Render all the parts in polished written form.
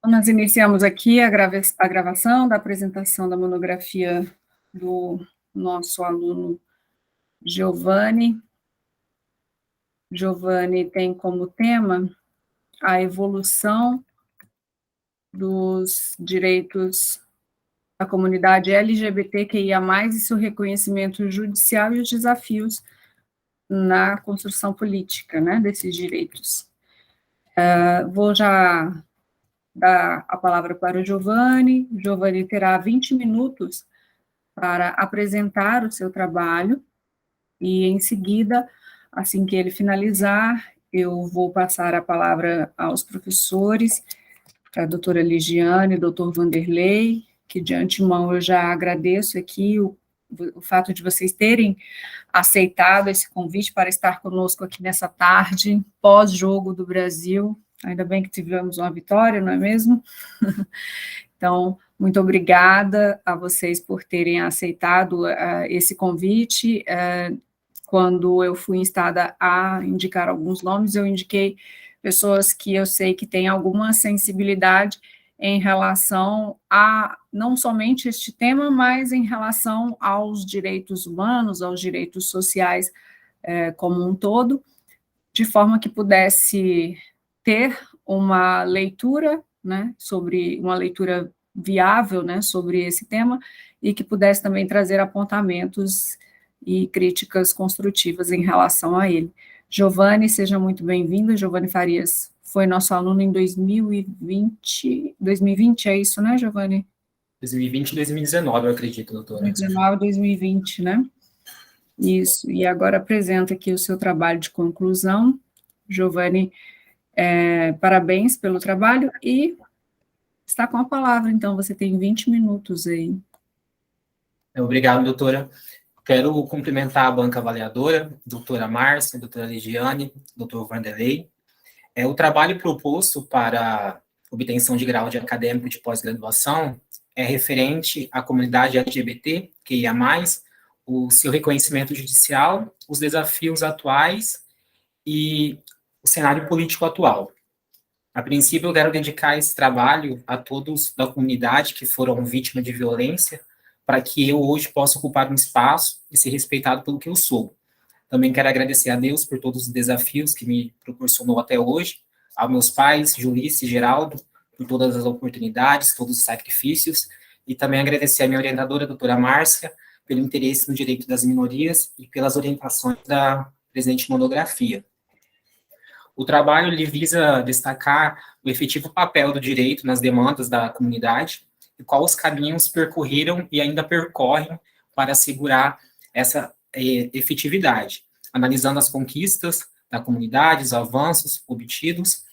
Nós iniciamos aqui a gravação da apresentação da monografia do nosso aluno Giovanni. Giovanni tem como tema a evolução dos direitos da comunidade LGBTQIA+, e seu reconhecimento judicial e os desafios na construção política, né, desses direitos. Vou já dar a palavra para o Giovanni. Giovanni terá 20 minutos para apresentar o seu trabalho, e em seguida, assim que ele finalizar, eu vou passar a palavra aos professores, a doutora Ligiane, doutor Vanderlei, que de antemão eu já agradeço aqui o fato de vocês terem aceitado esse convite para estar conosco aqui nessa tarde, pós-jogo do Brasil. Ainda bem que tivemos uma vitória, não é mesmo? Então, muito obrigada a vocês por terem aceitado esse convite. Quando eu fui instada a indicar alguns nomes, eu indiquei pessoas que eu sei que têm alguma sensibilidade em relação a não somente este tema, mas em relação aos direitos humanos, aos direitos sociais como um todo, de forma que pudesse ter uma leitura, né, sobre uma leitura viável, né, sobre esse tema, e que pudesse também trazer apontamentos e críticas construtivas em relação a ele. Giovanni, seja muito bem-vindo. Giovanni Farias foi nosso aluno em 2020, 2020 é isso, né, Giovanni? 2020 e 2019, eu acredito, doutora. 2019, 2020, né? Isso, e agora apresenta aqui o seu trabalho de conclusão. Giovanni, parabéns pelo trabalho, e está com a palavra, então você tem 20 minutos aí. Obrigado, doutora. Quero cumprimentar a banca avaliadora, doutora Márcia, doutora Ligiane, doutor Vanderlei. O trabalho proposto para obtenção de grau de acadêmico de pós-graduação é referente à comunidade LGBT, QIA+, o seu reconhecimento judicial, os desafios atuais e o cenário político atual. A princípio, eu quero dedicar esse trabalho a todos da comunidade que foram vítimas de violência, para que eu hoje possa ocupar um espaço e ser respeitado pelo que eu sou. Também quero agradecer a Deus por todos os desafios que me proporcionou até hoje, aos meus pais, Julice e Geraldo, por todas as oportunidades, todos os sacrifícios, e também agradecer a minha orientadora, a doutora Márcia, pelo interesse no direito das minorias e pelas orientações da presente monografia. O trabalho ele visa destacar o efetivo papel do direito nas demandas da comunidade e quais os caminhos percorreram e ainda percorrem para assegurar essa efetividade, analisando as conquistas da comunidade, os avanços obtidos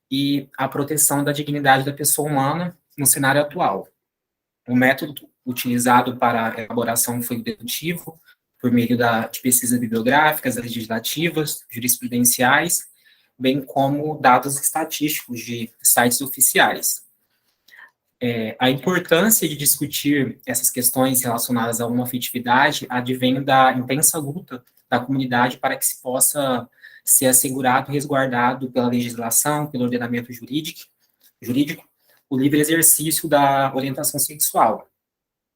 e a proteção da dignidade da pessoa humana no cenário atual. O método utilizado para a elaboração foi o dedutivo, por meio de pesquisas bibliográficas, legislativas, jurisprudenciais, bem como dados estatísticos de sites oficiais. A importância de discutir essas questões relacionadas a uma afetividade advém da intensa luta da comunidade para que se possa ser assegurado e resguardado pela legislação, pelo ordenamento jurídico, o livre exercício da orientação sexual,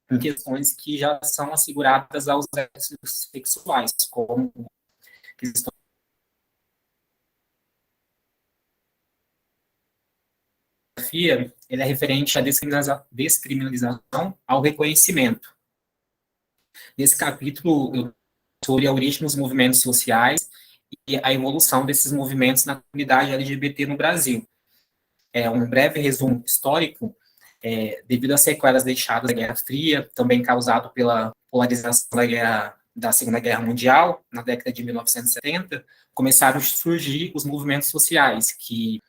em questões que já são asseguradas aos sexuais, como questões ele é referente à descriminalização ao reconhecimento. Nesse capítulo, eu sobre a origem dos movimentos sociais e a evolução desses movimentos na comunidade LGBT no Brasil. Um breve resumo histórico, devido às sequelas deixadas da Guerra Fria, também causado pela polarização da Segunda Guerra Mundial, na década de 1970, começaram a surgir os movimentos sociais, que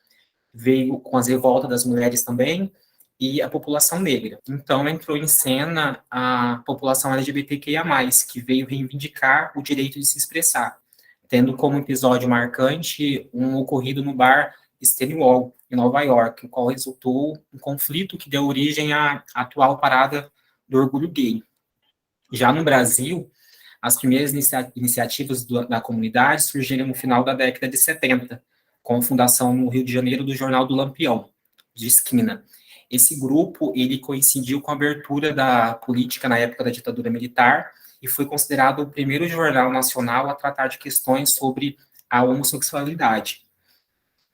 veio com as revoltas das mulheres também, e a população negra. Então, entrou em cena a população LGBTQIA+, que veio reivindicar o direito de se expressar, tendo como episódio marcante um ocorrido no bar Stonewall, em Nova York, o qual resultou um conflito que deu origem à atual parada do orgulho gay. Já no Brasil, as primeiras iniciativas da comunidade surgiram no final da década de 70, com a fundação no Rio de Janeiro do Jornal do Lampião, de esquina. Esse grupo, ele coincidiu com a abertura da política na época da ditadura militar e foi considerado o primeiro jornal nacional a tratar de questões sobre a homossexualidade.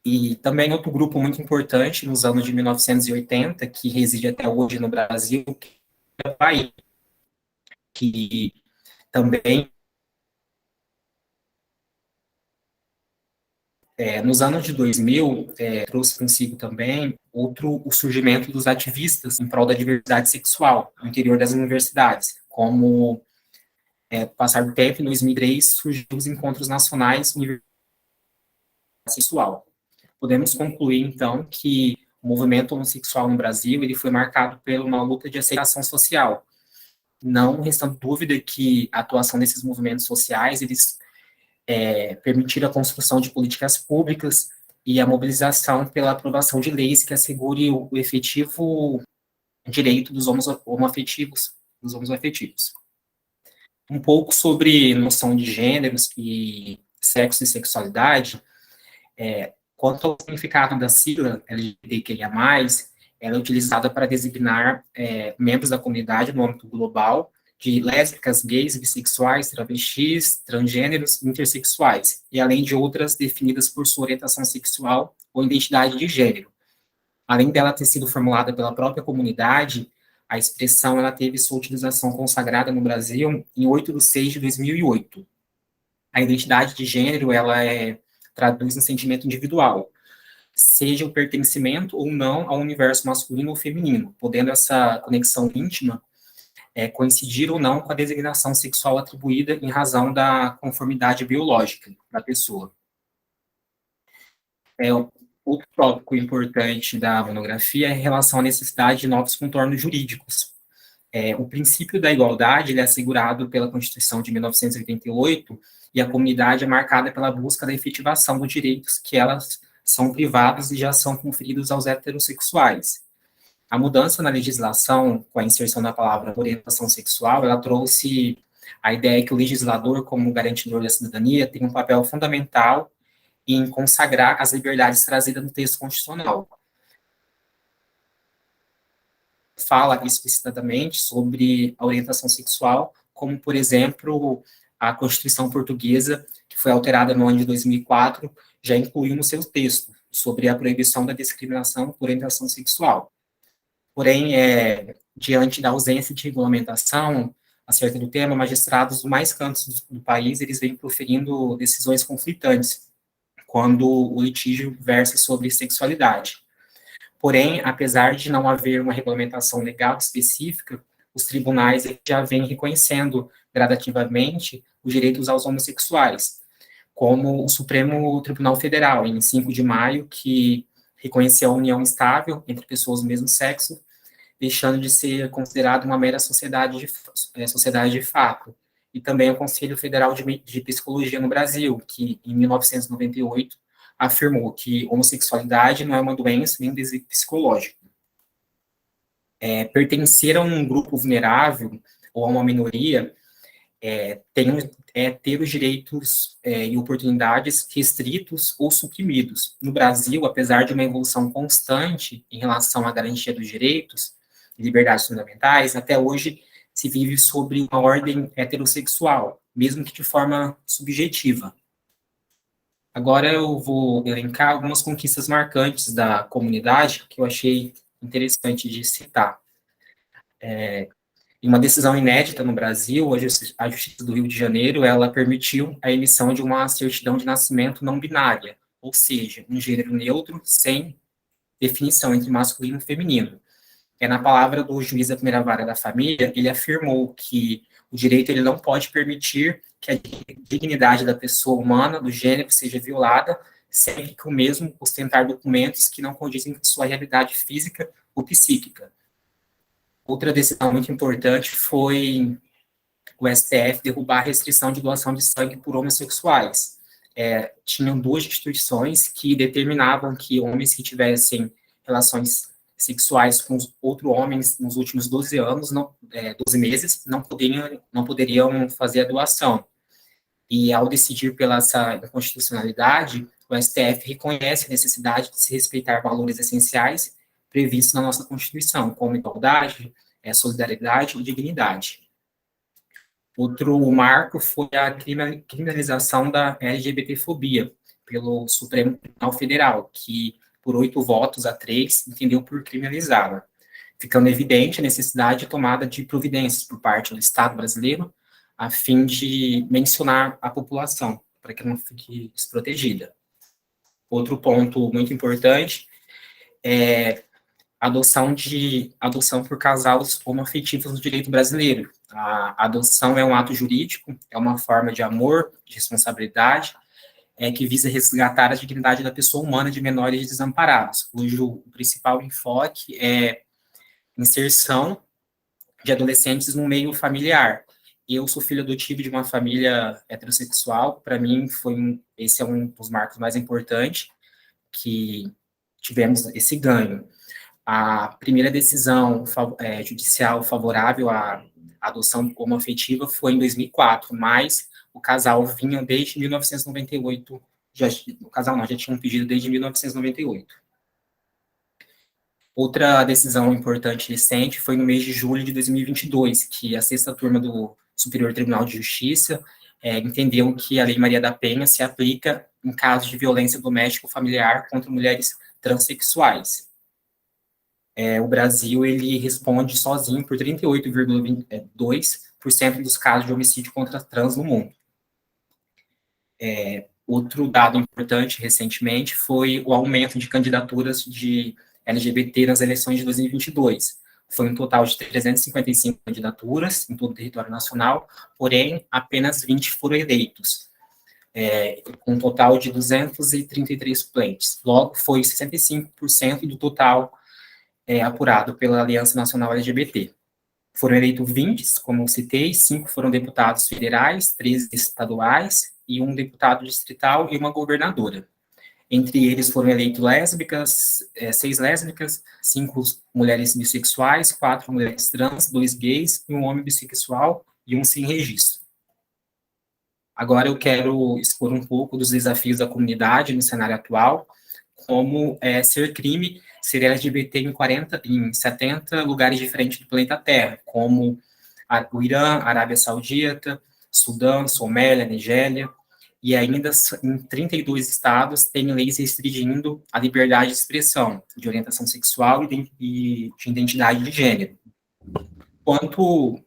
E também outro grupo muito importante, nos anos de 1980, que reside até hoje no Brasil, que é o PAI, que também, nos anos de 2000, trouxe consigo também o surgimento dos ativistas em prol da diversidade sexual no interior das universidades, como, passar do tempo, em 2003, surgiu os encontros nacionais universitários sexual. Podemos concluir, então, que o movimento homossexual no Brasil ele foi marcado por uma luta de aceitação social. Não restando dúvida que a atuação desses movimentos sociais, eles permitiram a construção de políticas públicas e a mobilização pela aprovação de leis que assegure o efetivo direito dos homoafetivos. Um pouco sobre noção de gêneros e sexo e sexualidade. Quanto ao significado da sigla LGBTQIA+, ela é utilizada para designar membros da comunidade no âmbito global, de lésbicas, gays, bissexuais, travestis, transgêneros, intersexuais, e além de outras definidas por sua orientação sexual ou identidade de gênero. Além dela ter sido formulada pela própria comunidade, a expressão ela teve sua utilização consagrada no Brasil em 8 de 6 de 2008. A identidade de gênero, ela traduz um sentimento individual, seja o pertencimento ou não ao universo masculino ou feminino, podendo essa conexão íntima coincidir ou não com a designação sexual atribuída em razão da conformidade biológica da pessoa. Outro tópico importante da monografia é em relação à necessidade de novos contornos jurídicos. O princípio da igualdade ele é assegurado pela Constituição de 1988 e a comunidade é marcada pela busca da efetivação dos direitos que elas são privados e já são conferidos aos heterossexuais. A mudança na legislação, com a inserção da palavra orientação sexual, ela trouxe a ideia que o legislador, como garantidor da cidadania, tem um papel fundamental em consagrar as liberdades trazidas no texto constitucional. Fala explicitamente sobre a orientação sexual, como, por exemplo, a Constituição Portuguesa, que foi alterada no ano de 2004, já incluiu no seu texto sobre a proibição da discriminação por orientação sexual. Porém, diante da ausência de regulamentação acerca do tema, magistrados dos mais cantos do país, eles vêm proferindo decisões conflitantes, quando o litígio versa sobre sexualidade. Porém, apesar de não haver uma regulamentação legal específica, os tribunais já vêm reconhecendo gradativamente os direitos aos homossexuais, como o Supremo Tribunal Federal, em 5 de maio, que reconheceu a união estável entre pessoas do mesmo sexo, deixando de ser considerado uma mera sociedade de fato. E também o Conselho Federal de Psicologia no Brasil, que em 1998 afirmou que homossexualidade não é uma doença nem um desvio psicológico. Pertencer a um grupo vulnerável ou a uma minoria ter os direitos e oportunidades restritos ou suprimidos. No Brasil, apesar de uma evolução constante em relação à garantia dos direitos e liberdades fundamentais, até hoje se vive sobre uma ordem heterossexual, mesmo que de forma subjetiva. Agora eu vou elencar algumas conquistas marcantes da comunidade que eu achei interessante de citar. Em uma decisão inédita no Brasil, a Justiça do Rio de Janeiro, ela permitiu a emissão de uma certidão de nascimento não binária, ou seja, um gênero neutro, sem definição entre masculino e feminino. Na palavra do juiz da primeira vara da família, ele afirmou que o direito ele não pode permitir que a dignidade da pessoa humana, do gênero, seja violada, sem que o mesmo ostentar documentos que não condizem com sua realidade física ou psíquica. Outra decisão muito importante foi o STF derrubar a restrição de doação de sangue por homossexuais. Tinham 2 instituições que determinavam que homens que tivessem relações sexuais com outros homens nos últimos 12 anos, 12 meses, não poderiam fazer a doação. E ao decidir pela essa inconstitucionalidade, o STF reconhece a necessidade de se respeitar valores essenciais previstos na nossa Constituição, como igualdade, solidariedade e dignidade. Outro marco foi a criminalização da LGBTfobia pelo Supremo Tribunal Federal, que, por 8 votos a 3, entendeu por criminalizá-la, ficando evidente a necessidade de tomada de providências por parte do Estado brasileiro, a fim de mencionar a população, para que não fique desprotegida. Outro ponto muito importante é a adoção por casais homoafetivos no direito brasileiro. A adoção é um ato jurídico, é uma forma de amor, de responsabilidade, que visa resgatar a dignidade da pessoa humana de menores desamparados, cujo principal enfoque é inserção de adolescentes no meio familiar. Eu sou filho adotivo de uma família heterossexual, para mim esse é um dos marcos mais importantes, que tivemos esse ganho. A primeira decisão judicial favorável à adoção homoafetiva foi em 2004, mas o casal vinha desde 1998, o casal já tinha um pedido desde 1998. Outra decisão importante recente foi no mês de julho de 2022, que a 6ª turma do Superior Tribunal de Justiça entendeu que a Lei Maria da Penha se aplica em casos de violência doméstica ou familiar contra mulheres transexuais. O Brasil, ele responde sozinho por 38,2% dos casos de homicídio contra trans no mundo. Outro dado importante recentemente foi o aumento de candidaturas de LGBT nas eleições de 2022. Foi um total de 355 candidaturas em todo o território nacional, porém, apenas 20 foram eleitos, com um total de 233 suplentes. Logo, foi 65% do total apurado pela Aliança Nacional LGBT. Foram eleitos 20, como eu citei, 5 foram deputados federais, 13 estaduais, e um deputado distrital e uma governadora. Entre eles foram eleitos lésbicas, 6 lésbicas, 5 mulheres bissexuais, 4 mulheres trans, 2 gays, e um homem bissexual e um sem registro. Agora eu quero expor um pouco dos desafios da comunidade no cenário atual, como ser crime ser LGBT em 70 lugares diferentes do planeta Terra, como o Irã, Arábia Saudita, Sudão, Somália, Nigéria, e ainda em 32 estados tem leis restringindo a liberdade de expressão, de orientação sexual e de identidade de gênero. Quanto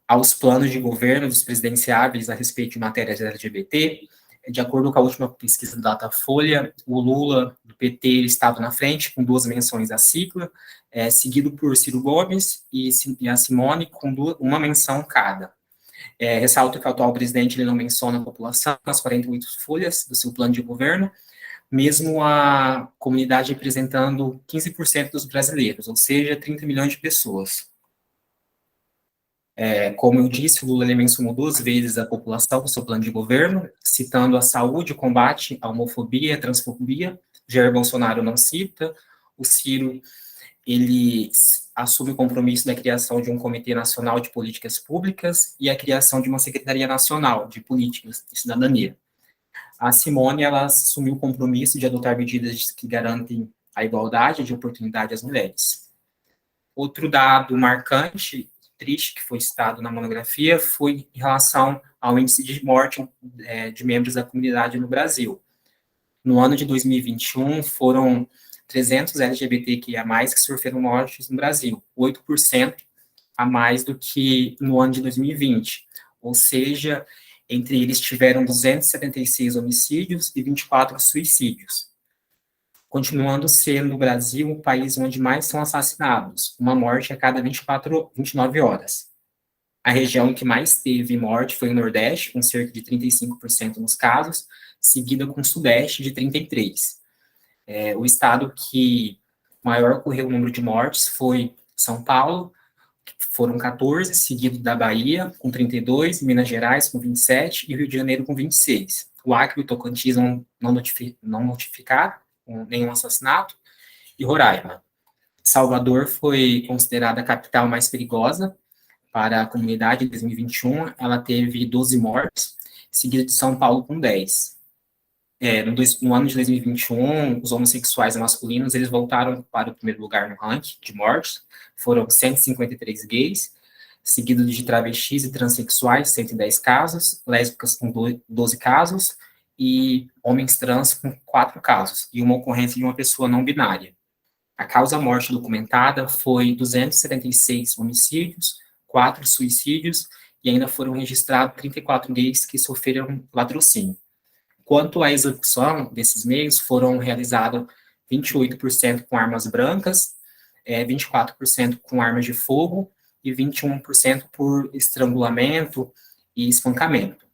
aos planos de governo dos presidenciáveis a respeito de matérias LGBT, de acordo com a última pesquisa do Datafolha, o Lula, do PT, ele estava na frente, com 2 menções à sigla, seguido por Ciro Gomes e a Simone, com uma menção cada. Ressalto que o atual presidente ele não menciona a população nas 48 folhas do seu plano de governo, mesmo a comunidade representando 15% dos brasileiros, ou seja, 30 milhões de pessoas. Como eu disse, o Lula ele mencionou 2 vezes a população no seu plano de governo, citando a saúde, o combate à homofobia e à transfobia. Jair Bolsonaro não cita. O Ciro, ele assume o compromisso da criação de um Comitê Nacional de Políticas Públicas e a criação de uma Secretaria Nacional de Políticas de Cidadania. A Simone, ela assumiu o compromisso de adotar medidas que garantem a igualdade de oportunidade às mulheres. Outro dado marcante, triste, que foi citado na monografia, foi em relação ao índice de morte de membros da comunidade no Brasil. No ano de 2021, foram 300 LGBTQIA+, que sofreram mortes no Brasil, 8% a mais do que no ano de 2020. Ou seja, entre eles tiveram 276 homicídios e 24 suicídios. Continuando sendo o Brasil o país onde mais são assassinados, uma morte a cada 29 horas. A região que mais teve morte foi o Nordeste, com cerca de 35% nos casos, seguida com o Sudeste, de 33%. O estado que maior ocorreu o número de mortes foi São Paulo, que foram 14, seguido da Bahia, com 32, Minas Gerais, com 27, e Rio de Janeiro, com 26. O Acre e o Tocantins não notificaram nenhum assassinato, e Roraima. Salvador foi considerada a capital mais perigosa para a comunidade em 2021, ela teve 12 mortes, seguida de São Paulo com 10. no ano de 2021, os homossexuais masculinos, eles voltaram para o primeiro lugar no ranking de mortes, foram 153 gays, seguido de travestis e transexuais, 110 casos, lésbicas com 12 casos, e homens trans com 4 casos, e uma ocorrência de uma pessoa não binária. A causa-morte documentada foi 276 homicídios, 4 suicídios, e ainda foram registrados 34 gays que sofreram latrocínio. Quanto à execução desses meios, foram realizados 28% com armas brancas, 24% com armas de fogo e 21% por estrangulamento e espancamento.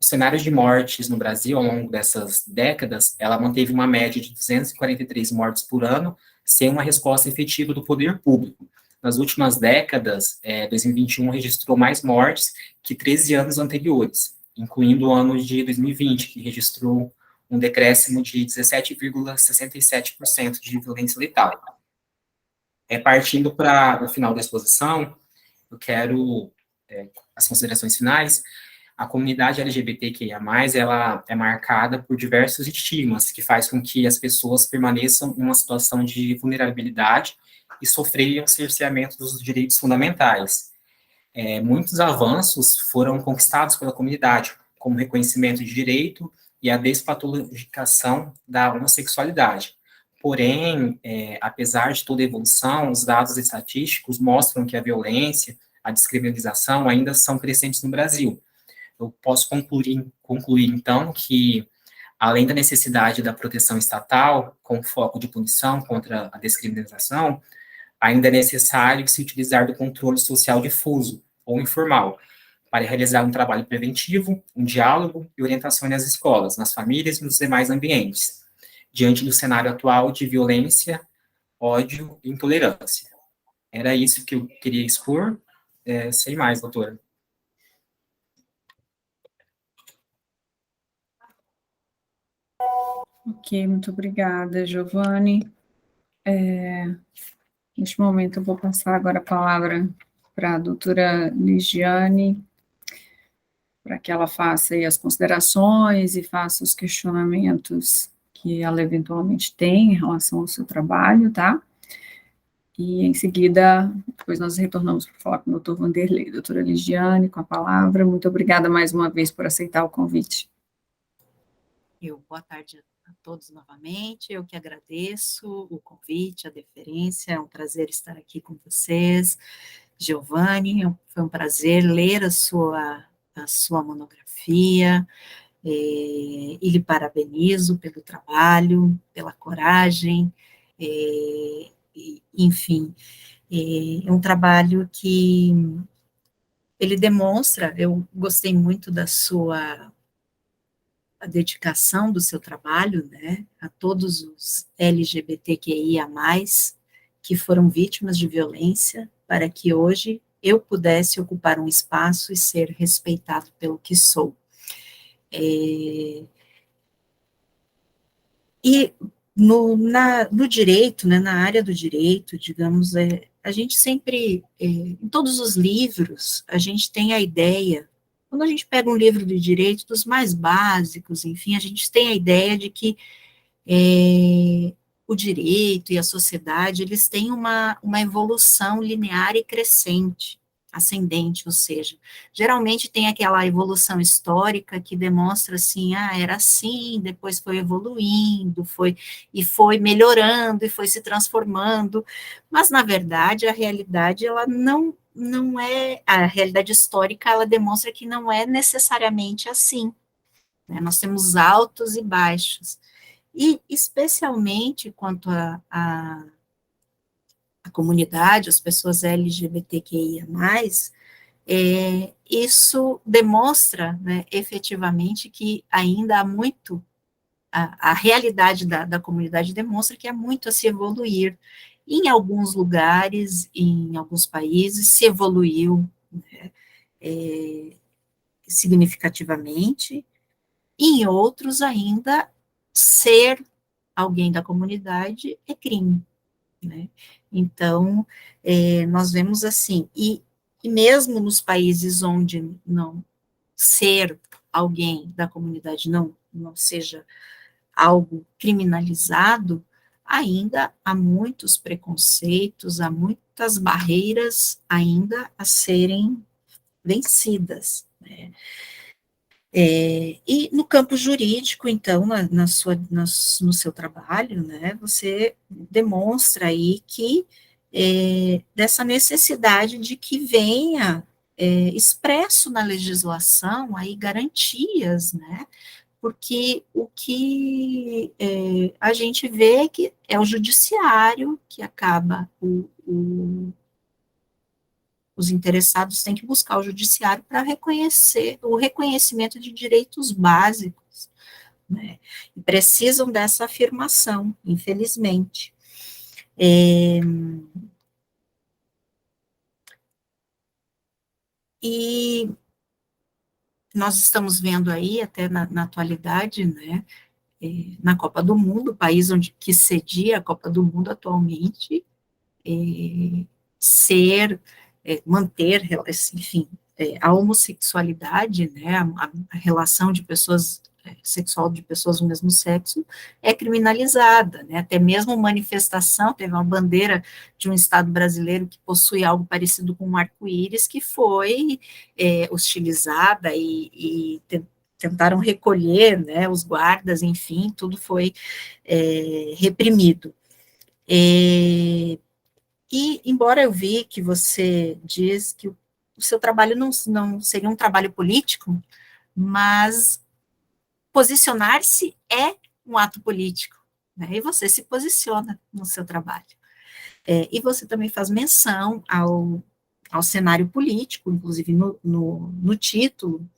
O cenário de mortes no Brasil, ao longo dessas décadas, ela manteve uma média de 243 mortes por ano, sem uma resposta efetiva do poder público. Nas últimas décadas, 2021 registrou mais mortes que 13 anos anteriores, incluindo o ano de 2020, que registrou um decréscimo de 17,67% de violência letal. Partindo para o final da exposição, eu quero as considerações finais. A comunidade LGBTQIA+, ela é marcada por diversos estigmas, que faz com que as pessoas permaneçam em uma situação de vulnerabilidade e sofrerem o cerceamento dos direitos fundamentais. Muitos avanços foram conquistados pela comunidade, como reconhecimento de direito e a despatologização da homossexualidade. Porém, apesar de toda a evolução, os dados estatísticos mostram que a violência, a descriminalização ainda são crescentes no Brasil. Eu posso concluir, então, que, além da necessidade da proteção estatal, com foco de punição contra a descriminalização, ainda é necessário se utilizar do controle social difuso ou informal, para realizar um trabalho preventivo, um diálogo e orientação nas escolas, nas famílias e nos demais ambientes, diante do cenário atual de violência, ódio e intolerância. Era isso que eu queria expor. Sem mais, doutora. Ok, muito obrigada, Giovanni. Neste momento, eu vou passar agora a palavra para a doutora Ligiane, para que ela faça aí as considerações e faça os questionamentos que ela eventualmente tem em relação ao seu trabalho, tá? E, em seguida, depois nós retornamos para falar com o doutor Vanderlei. Doutora Ligiane, com a palavra. Muito obrigada mais uma vez por aceitar o convite. Boa tarde a todos novamente, eu que agradeço o convite, a deferência, é um prazer estar aqui com vocês. Giovanni, foi um prazer ler a sua monografia, e lhe parabenizo pelo trabalho, pela coragem, enfim, é um trabalho que ele demonstra, eu gostei muito da sua a dedicação do seu trabalho, né, a todos os LGBTQIA+, que foram vítimas de violência, para que hoje eu pudesse ocupar um espaço e ser respeitado pelo que sou. E no direito, né, na área do direito, digamos, a gente sempre, em todos os livros, a gente tem a ideia, quando a gente pega um livro de direito, dos mais básicos, enfim, a gente tem a ideia de que o direito e a sociedade, eles têm uma evolução linear e crescente, ascendente, ou seja, geralmente tem aquela evolução histórica que demonstra assim, era assim, depois foi evoluindo, foi melhorando, e foi se transformando, mas na verdade a realidade, ela não é, a realidade histórica, ela demonstra que não é necessariamente assim, né? Nós temos altos e baixos, e especialmente quanto a comunidade, as pessoas LGBTQIA+, isso demonstra, né, efetivamente, que ainda há muito, a realidade da comunidade demonstra que há muito a se evoluir. Em alguns lugares, em alguns países, se evoluiu, né, significativamente, em outros ainda, ser alguém da comunidade é crime, né? Então, nós vemos assim, e mesmo nos países onde não ser alguém da comunidade não seja algo criminalizado, ainda há muitos preconceitos, há muitas barreiras ainda a serem vencidas, né? E no campo jurídico, então, no seu trabalho, né, você demonstra aí que dessa necessidade de que venha expresso na legislação aí garantias, né, porque o que a gente vê é que é o judiciário que acaba, os interessados têm que buscar o judiciário para reconhecer o reconhecimento de direitos básicos, né? E precisam dessa afirmação, infelizmente. E nós estamos vendo aí, até na atualidade, né, na Copa do Mundo, o país que cedia a Copa do Mundo atualmente, manter, enfim, a homossexualidade, né, a relação de pessoas, sexual de pessoas do mesmo sexo, é criminalizada, né, até mesmo manifestação, teve uma bandeira de um estado brasileiro que possui algo parecido com um arco-íris, que foi hostilizada e tentaram recolher, né, os guardas, enfim, tudo foi reprimido. E, embora eu vi que você diz que o seu trabalho não seria um trabalho político, mas posicionar-se é um ato político, né? E você se posiciona no seu trabalho. E você também faz menção ao cenário político, inclusive no título.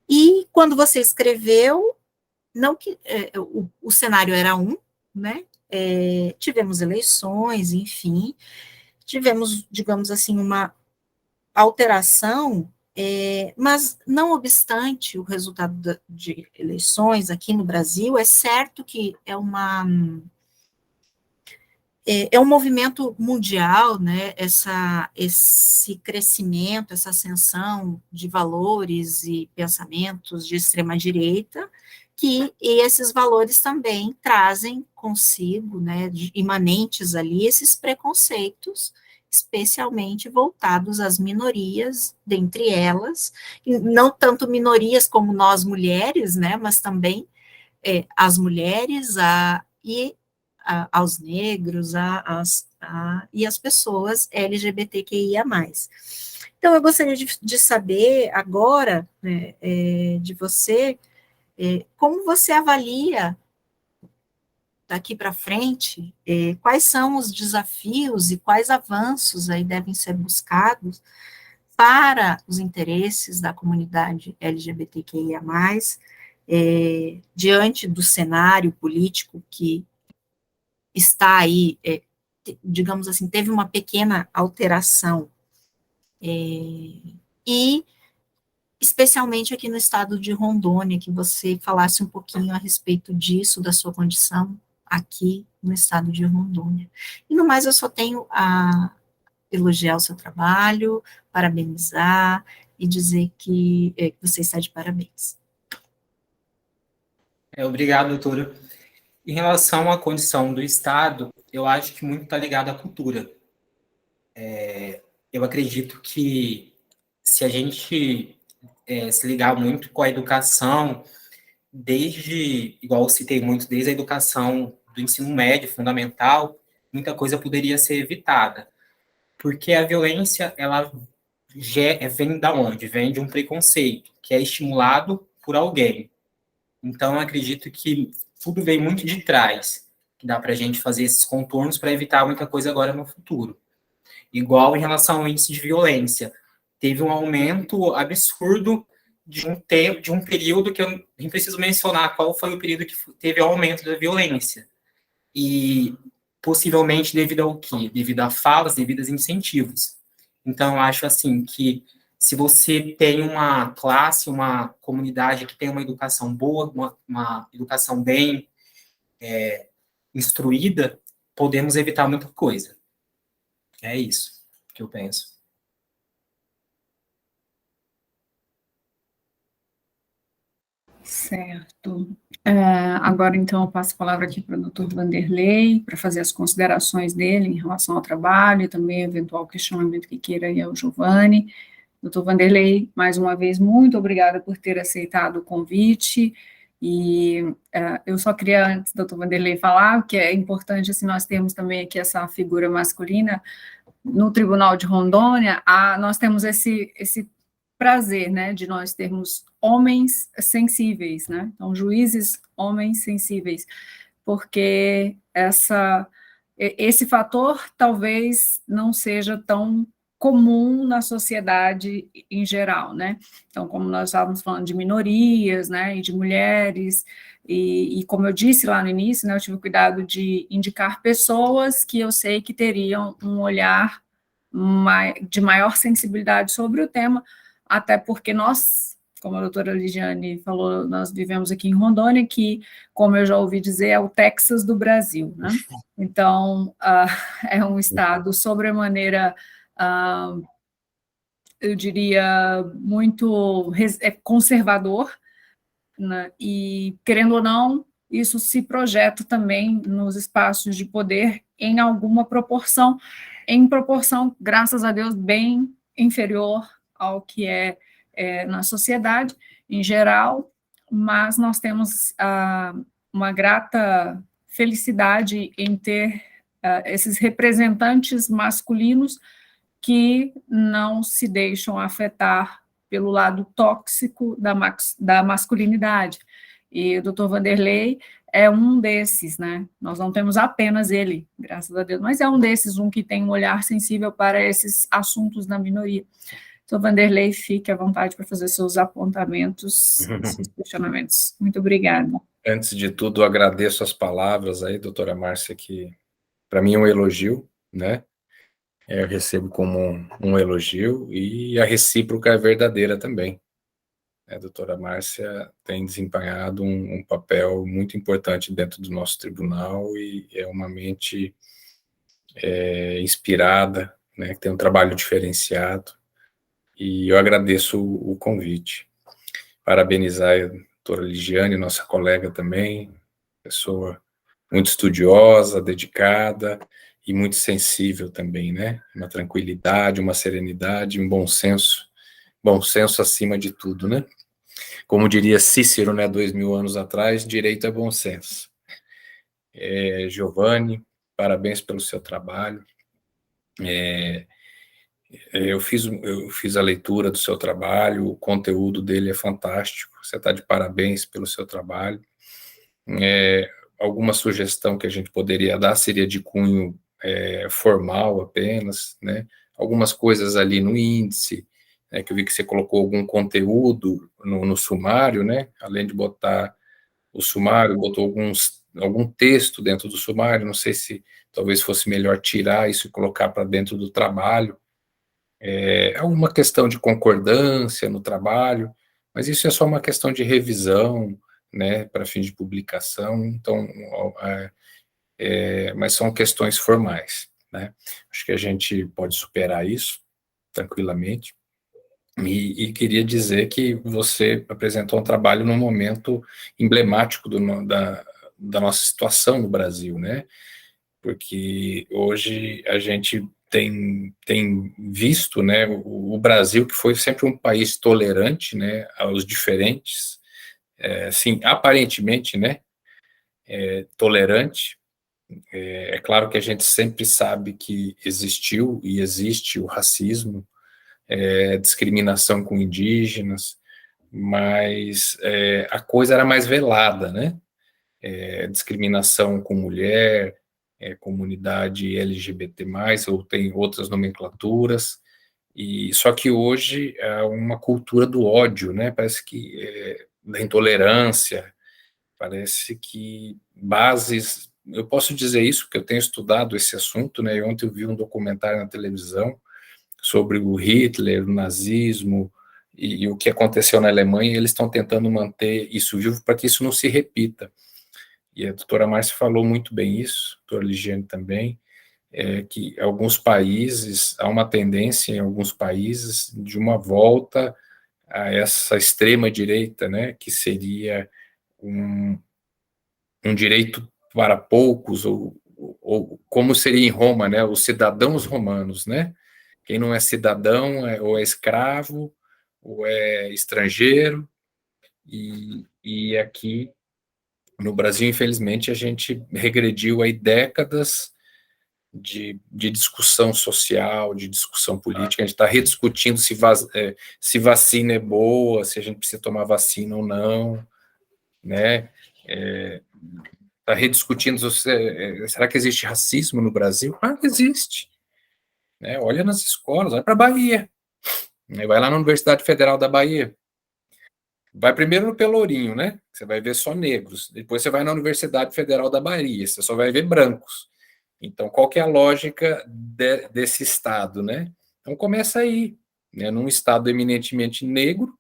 E quando você escreveu, não que o cenário era né? Tivemos eleições, enfim, tivemos, digamos assim, uma alteração, mas não obstante o resultado de eleições aqui no Brasil, é certo que é um movimento mundial, né, esse crescimento, essa ascensão de valores e pensamentos de extrema-direita, e esses valores também trazem consigo, né, imanentes ali, esses preconceitos, especialmente voltados às minorias, dentre elas, não tanto minorias como nós mulheres, né, mas também as mulheres aos negros e às pessoas LGBTQIA+. Então, eu gostaria de saber agora, né, de você, como você avalia daqui para frente, quais são os desafios e quais avanços aí devem ser buscados para os interesses da comunidade LGBTQIA+, diante do cenário político que está aí, digamos assim, teve uma pequena alteração, e especialmente aqui no estado de Rondônia, que você falasse um pouquinho a respeito disso, da sua condição aqui no estado de Rondônia. E no mais, eu só tenho a elogiar o seu trabalho, parabenizar e dizer que você está de parabéns. Obrigado, doutora. Em relação à condição do Estado, eu acho que muito está ligado à cultura. Eu acredito que se a gente se ligar muito com a educação, igual eu citei muito, desde a educação do ensino médio, fundamental, muita coisa poderia ser evitada. Porque a violência, ela vem da onde? Vem de um preconceito, que é estimulado por alguém. Então, eu acredito que tudo vem muito de trás, que dá para a gente fazer esses contornos para evitar muita coisa agora no futuro. Igual em relação ao índice de violência. Teve um aumento absurdo de um período que eu nem preciso mencionar qual foi o período que teve o aumento da violência. E possivelmente devido ao quê? Devido a falas, devido a incentivos. Então, eu acho assim que se você tem uma classe, uma comunidade que tem uma educação boa, uma educação bem instruída, podemos evitar muita coisa. É isso que eu penso. Certo. Agora, então, eu passo a palavra aqui para o doutor Vanderlei, para fazer as considerações dele em relação ao trabalho e também eventual questionamento que queira aí ao Giovanni. Doutor Vanderlei, mais uma vez, muito obrigada por ter aceitado o convite, e eu só queria, antes, doutor Vanderlei, falar que é importante, assim, nós temos também aqui essa figura masculina no Tribunal de Rondônia. Nós temos esse prazer, né, de nós termos homens sensíveis, né, então, juízes homens sensíveis, porque esse fator talvez não seja tão comum na sociedade em geral, né? Então, como nós estávamos falando de minorias, né, e de mulheres, e como eu disse lá no início, né, eu tive o cuidado de indicar pessoas que eu sei que teriam um olhar de maior sensibilidade sobre o tema, até porque nós, como a doutora Ligiane falou, nós vivemos aqui em Rondônia, que, como eu já ouvi dizer, é o Texas do Brasil, né? Então, é um estado sobremaneira, eu diria, muito conservador, né? E, querendo ou não, isso se projeta também nos espaços de poder em alguma proporção, graças a Deus, bem inferior ao que na sociedade em geral, mas nós temos uma grata felicidade em ter esses representantes masculinos que não se deixam afetar pelo lado tóxico da masculinidade. E o doutor Vanderlei é um desses, né? Nós não temos apenas ele, graças a Deus, mas é um desses, um que tem um olhar sensível para esses assuntos da minoria. Doutor Vanderlei, fique à vontade para fazer seus apontamentos, seus questionamentos. Muito obrigada. Antes de tudo, agradeço as palavras aí, doutora Márcia, que para mim é um elogio, né? Eu recebo como um elogio, e a recíproca é verdadeira também. A doutora Márcia tem desempenhado um papel muito importante dentro do nosso tribunal, e é uma mente inspirada, né, que tem um trabalho diferenciado, e eu agradeço o convite. Parabenizar a doutora Ligiane, nossa colega também, pessoa muito estudiosa, dedicada e muito sensível também, né? Uma tranquilidade, uma serenidade, um bom senso acima de tudo, né? Como diria Cícero, né, 2000 anos atrás, direito é bom senso. Giovanni, parabéns pelo seu trabalho. Eu fiz a leitura do seu trabalho, o conteúdo dele é fantástico, você está de parabéns pelo seu trabalho. Alguma sugestão que a gente poderia dar seria de cunho formal apenas, né? Algumas coisas ali no índice, né, que eu vi que você colocou algum conteúdo no sumário, né? Além de botar o sumário, botou algum texto dentro do sumário, não sei se talvez fosse melhor tirar isso e colocar para dentro do trabalho. Alguma questão de concordância no trabalho, mas isso é só uma questão de revisão, né, para fim de publicação, então, mas são questões formais, né? Acho que a gente pode superar isso tranquilamente, e queria dizer que você apresentou um trabalho num momento emblemático da nossa situação no Brasil, né? Porque hoje a gente tem visto, né, o Brasil, que foi sempre um país tolerante, né, aos diferentes, assim, aparentemente, né, tolerante. É claro que a gente sempre sabe que existiu e existe o racismo, discriminação com indígenas, mas a coisa era mais velada, né? Discriminação com mulher, comunidade LGBT+, ou tem outras nomenclaturas, e só que hoje é uma cultura do ódio, né? Parece que da intolerância, parece que bases, eu posso dizer isso porque eu tenho estudado esse assunto, né? Ontem eu vi um documentário na televisão sobre o Hitler, o nazismo e o que aconteceu na Alemanha, e eles estão tentando manter isso vivo para que isso não se repita. E a doutora Márcia falou muito bem isso, a doutora Ligiane também, que alguns países, há uma tendência em alguns países de uma volta a essa extrema-direita, né, que seria um direito para poucos, ou como seria em Roma, né, os cidadãos romanos, né? Quem não é cidadão ou é escravo, ou é estrangeiro, e aqui no Brasil, infelizmente, a gente regrediu aí décadas de discussão social, de discussão política. A gente está rediscutindo se vacina é boa, se a gente precisa tomar vacina ou não, né? Está rediscutindo será que existe racismo no Brasil? Claro que existe, né? Olha nas escolas, vai para a Bahia, né? Vai lá na Universidade Federal da Bahia, vai primeiro no Pelourinho, né? Você vai ver só negros. Depois você vai na Universidade Federal da Bahia, você só vai ver brancos. Então, qual que é a lógica desse estado, né? Então, começa aí, né? Num estado eminentemente negro,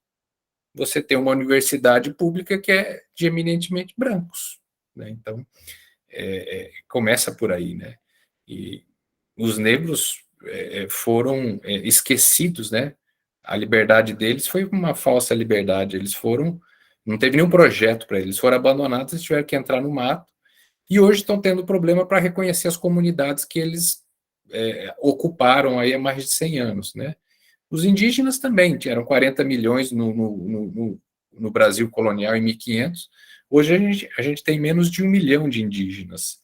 você tem uma universidade pública que é de eminentemente brancos, né? Então, começa por aí, né? E os negros foram esquecidos, né? A liberdade deles foi uma falsa liberdade. Eles foram, não teve nenhum projeto para eles, foram abandonados, eles tiveram que entrar no mato. E hoje estão tendo problema para reconhecer as comunidades que eles ocuparam aí há mais de 100 anos, né? Os indígenas também, eram 40 milhões no Brasil colonial em 1500. Hoje a gente tem menos de 1 milhão de indígenas.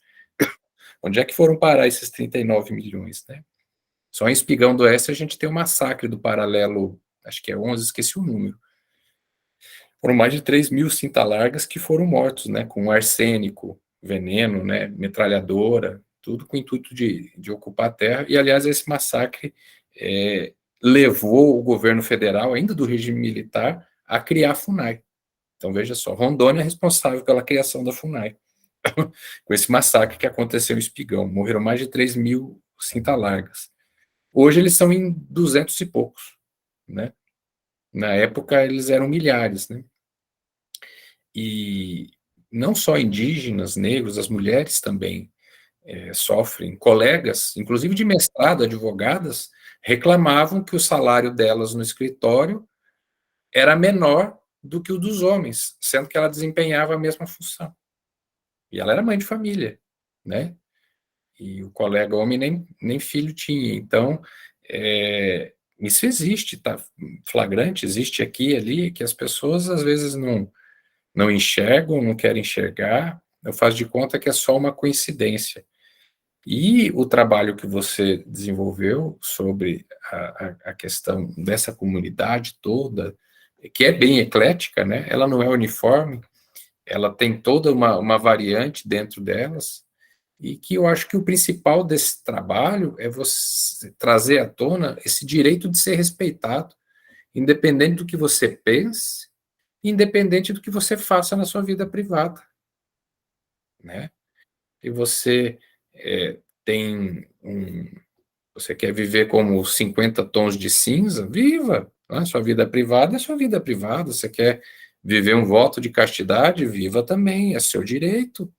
Onde é que foram parar esses 39 milhões, né? Só em Espigão do Oeste a gente tem o massacre do Paralelo, acho que é 11, esqueci o número. Foram mais de 3 mil cinta-largas que foram mortos, né? Com arsênico, veneno, né? Metralhadora, tudo com o intuito de ocupar a terra. E, aliás, esse massacre levou o governo federal, ainda do regime militar, a criar a FUNAI. Então, veja só, Rondônia é responsável pela criação da FUNAI, com esse massacre que aconteceu em Espigão. Morreram mais de 3 mil cinta-largas. Hoje eles são em 200 e poucos, né? Na época eles eram milhares, né? E não só indígenas, negros, as mulheres também sofrem. Colegas, inclusive de mestrado, advogadas, reclamavam que o salário delas no escritório era menor do que o dos homens, sendo que ela desempenhava a mesma função. E ela era mãe de família, né? E o colega homem nem filho tinha. Então, isso existe, tá flagrante, existe aqui e ali, que as pessoas às vezes não enxergam, não querem enxergar. Eu faço de conta que é só uma coincidência. E o trabalho que você desenvolveu sobre a questão dessa comunidade toda, que é bem eclética, né? Ela não é uniforme, ela tem toda uma variante dentro delas, e que eu acho que o principal desse trabalho é você trazer à tona esse direito de ser respeitado, independente do que você pense, independente do que você faça na sua vida privada, né? E você tem você quer viver como 50 tons de cinza? Viva! Né? Sua vida privada é sua vida privada. Você quer viver um voto de castidade? Viva também, é seu direito,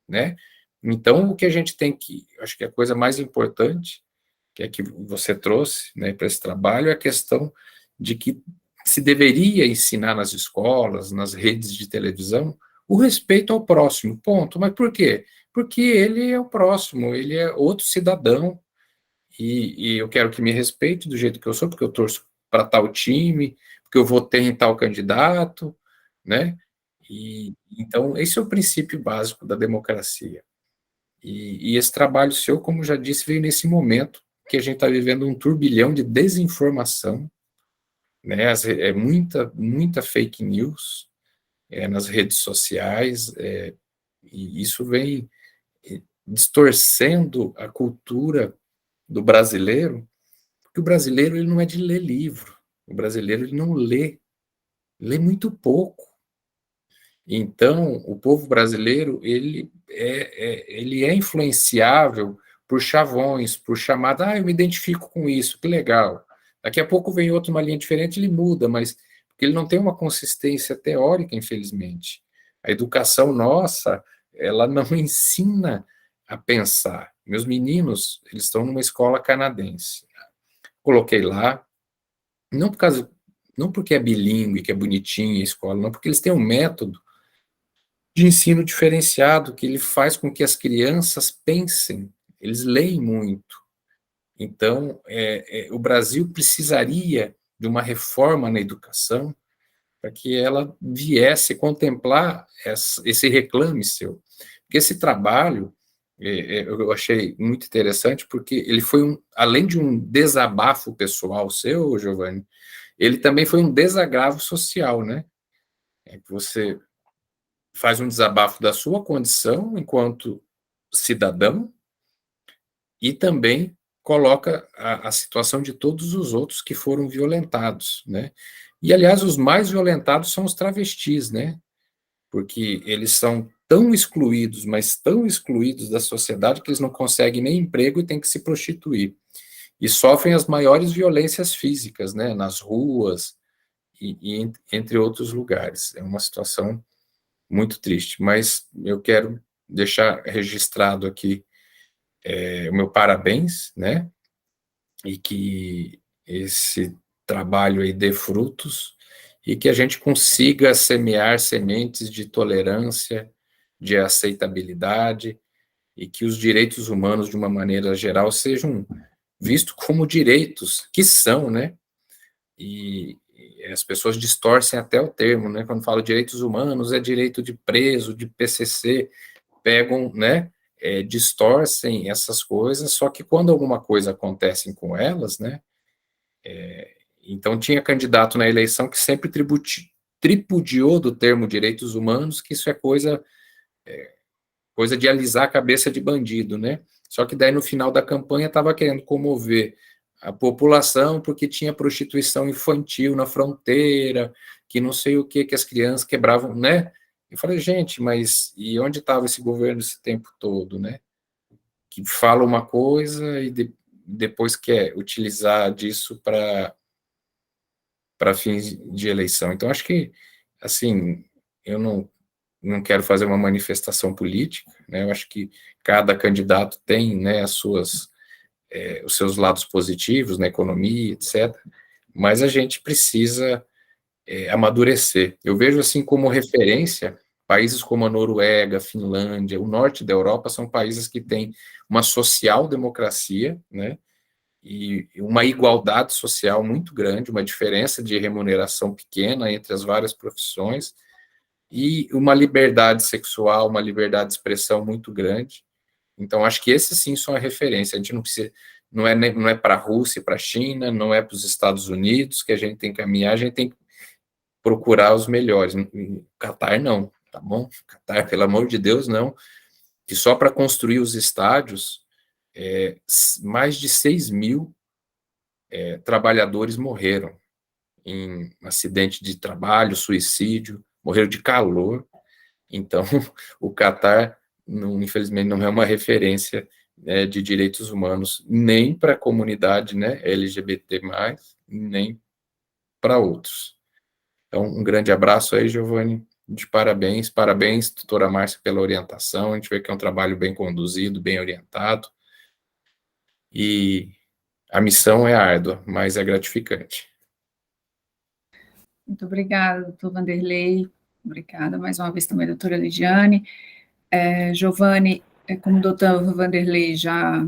né? Então, o que a gente tem acho que a coisa mais importante, que é que você trouxe, né, para esse trabalho, é a questão de que se deveria ensinar nas escolas, nas redes de televisão, o respeito ao próximo, ponto. Mas por quê? Porque ele é o próximo, ele é outro cidadão, e eu quero que me respeite do jeito que eu sou, porque eu torço para tal time, porque eu votei em tal candidato, né? E então esse é o princípio básico da democracia. E esse trabalho seu, como já disse, veio nesse momento que a gente está vivendo um turbilhão de desinformação, né? Muita fake news nas redes sociais, e isso vem distorcendo a cultura do brasileiro, porque o brasileiro ele não é de ler livro, o brasileiro ele não lê muito pouco. Então, o povo brasileiro ele é influenciável por chavões, por chamada, eu me identifico com isso, que legal. Daqui a pouco vem outro, uma linha diferente, ele muda, mas porque ele não tem uma consistência teórica, infelizmente. A educação nossa, ela não ensina a pensar. Meus meninos, eles estão numa escola canadense. Coloquei lá, não não porque é bilíngue, que é bonitinha a escola, não, porque eles têm um método de ensino diferenciado, que ele faz com que as crianças pensem, eles leem muito. Então, o Brasil precisaria de uma reforma na educação para que ela viesse contemplar esse reclame seu. Porque esse trabalho, eu achei muito interessante, porque ele foi, além de um desabafo pessoal seu, Giovanni, ele também foi um desagravo social, né? Que você faz um desabafo da sua condição enquanto cidadão e também coloca a situação de todos os outros que foram violentados, né? E, aliás, os mais violentados são os travestis, né? Porque eles são tão excluídos, mas tão excluídos da sociedade, que eles não conseguem nem emprego e têm que se prostituir. E sofrem as maiores violências físicas, né? Nas ruas e entre outros lugares. É uma situação muito triste, mas eu quero deixar registrado aqui o meu parabéns, né? E que esse trabalho aí dê frutos e que a gente consiga semear sementes de tolerância, de aceitabilidade e que os direitos humanos, de uma maneira geral, sejam vistos como direitos, que são, né? E as pessoas distorcem até o termo, né? Quando falo direitos humanos, é direito de preso, de PCC, pegam, né? Distorcem essas coisas, só que quando alguma coisa acontece com elas, né? Então tinha candidato na eleição que sempre tripudiou do termo direitos humanos, que isso é coisa de alisar a cabeça de bandido, né? Só que daí no final da campanha estava querendo comover a população porque tinha prostituição infantil na fronteira, que não sei o que as crianças quebravam, né? Eu falei, gente, mas e onde estava esse governo esse tempo todo, né? Que fala uma coisa e depois quer utilizar disso para fins de eleição. Então, acho que, assim, eu não quero fazer uma manifestação política, né? Eu acho que cada candidato tem, né, os seus lados positivos na economia, etc. Mas a gente precisa amadurecer. Eu vejo, assim, como referência, países como a Noruega, a Finlândia, o norte da Europa são países que têm uma social-democracia, né? E uma igualdade social muito grande, uma diferença de remuneração pequena entre as várias profissões, e uma liberdade sexual, uma liberdade de expressão muito grande. Então, acho que esses sim são a referência. A gente não precisa, não é para a Rússia, para a China, não é para os Estados Unidos que a gente tem que caminhar, a gente tem que procurar os melhores. Catar não, tá bom? Catar, pelo amor de Deus, não. Que só para construir os estádios, mais de 6 mil trabalhadores morreram em acidente de trabalho, suicídio, morreram de calor. Então, o Catar, infelizmente, não é uma referência, né, de direitos humanos, nem para a comunidade, né, LGBT+, nem para outros. Então, um grande abraço aí, Giovanni, de parabéns, doutora Márcia, pela orientação, a gente vê que é um trabalho bem conduzido, bem orientado, e a missão é árdua, mas é gratificante. Muito obrigada, doutor Vanderlei. Obrigada mais uma vez também, doutora Lidiane. Giovanni, como o doutor Vanderlei já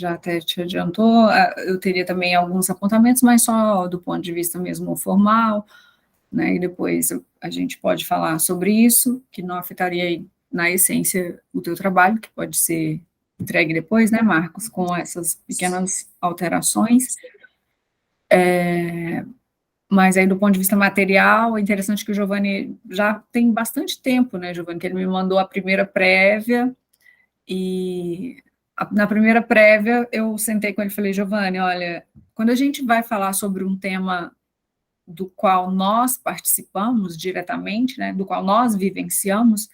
até te adiantou, eu teria também alguns apontamentos, mas só do ponto de vista mesmo formal, né, e depois a gente pode falar sobre isso, que não afetaria na essência o teu trabalho, que pode ser entregue depois, né, Marcos, com essas pequenas alterações. Mas aí, do ponto de vista material, é interessante que o Giovanni já tem bastante tempo, né, Giovanni, que ele me mandou a primeira prévia, e na primeira prévia eu sentei com ele e falei, Giovanni, olha, quando a gente vai falar sobre um tema do qual nós participamos diretamente, né, do qual nós vivenciamos,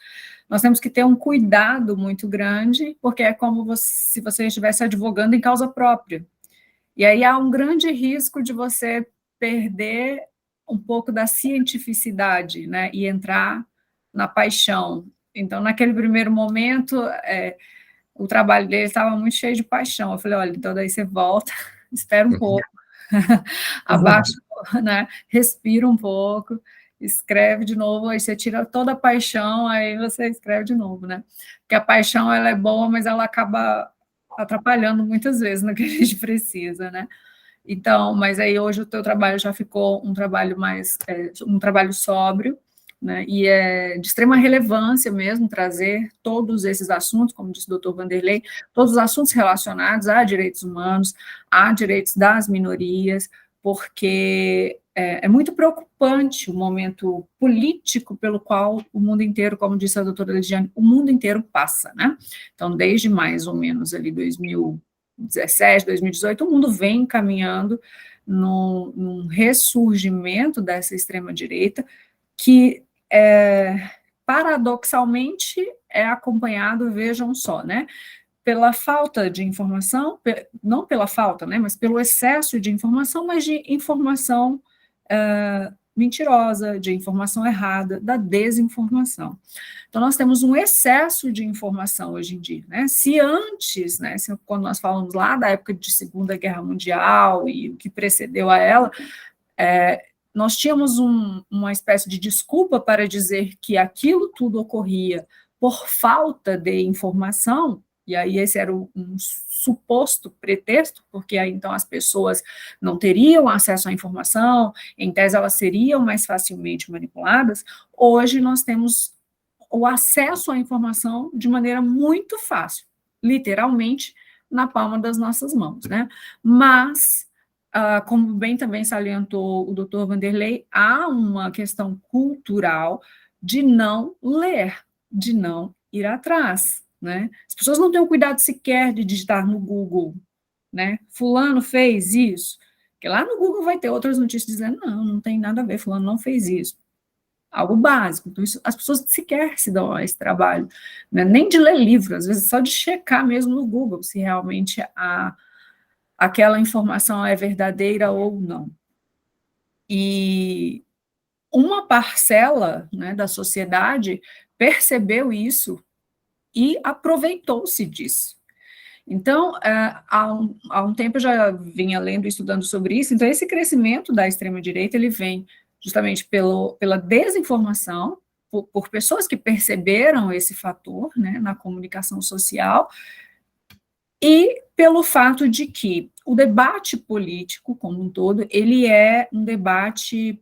nós temos que ter um cuidado muito grande, porque é como se você estivesse advogando em causa própria. E aí há um grande risco de você perder um pouco da cientificidade, né, e entrar na paixão. Então, naquele primeiro momento, o trabalho dele estava muito cheio de paixão. Eu falei, olha, então daí você volta, espera um pouco, abaixa, né, respira um pouco, escreve de novo, aí você tira toda a paixão, aí você escreve de novo, né? Porque a paixão, ela é boa, mas ela acaba atrapalhando muitas vezes no que a gente precisa, né? Então, mas aí hoje o teu trabalho já ficou um trabalho mais, um trabalho sóbrio, né? E é de extrema relevância mesmo trazer todos esses assuntos, como disse o doutor Vanderlei, todos os assuntos relacionados a direitos humanos, a direitos das minorias, porque é muito preocupante o momento político pelo qual o mundo inteiro, como disse a doutora Ligiane, o mundo inteiro passa, né? Então, desde mais ou menos ali 2017, 2018, o mundo vem caminhando num ressurgimento dessa extrema-direita, que, paradoxalmente, é acompanhado, vejam só, né, pela falta de informação, não pela falta, né, mas pelo excesso de informação, mas de informação mentirosa, de informação errada, da desinformação. Então, nós temos um excesso de informação hoje em dia, né? Se antes, né, quando nós falamos lá da época de Segunda Guerra Mundial e o que precedeu a ela, nós tínhamos uma espécie de desculpa para dizer que aquilo tudo ocorria por falta de informação, e aí esse era um suposto pretexto, porque aí então as pessoas não teriam acesso à informação, em tese elas seriam mais facilmente manipuladas. Hoje nós temos o acesso à informação de maneira muito fácil, literalmente na palma das nossas mãos, né? Mas, como bem também salientou o doutor Vanderlei, há uma questão cultural de não ler, de não ir atrás, né? As pessoas não têm o cuidado sequer de digitar no Google, né? Fulano fez isso, porque lá no Google vai ter outras notícias dizendo, não tem nada a ver, fulano não fez isso. Algo básico, então isso, as pessoas sequer se dão a esse trabalho, né? Nem de ler livro, às vezes só de checar mesmo no Google se realmente aquela informação é verdadeira ou não. E uma parcela, né, da sociedade percebeu isso e aproveitou-se disso. Então, há um tempo eu já vinha lendo e estudando sobre isso, então esse crescimento da extrema-direita, ele vem justamente pela desinformação, por pessoas que perceberam esse fator, né, na comunicação social, e pelo fato de que o debate político, como um todo, ele é um debate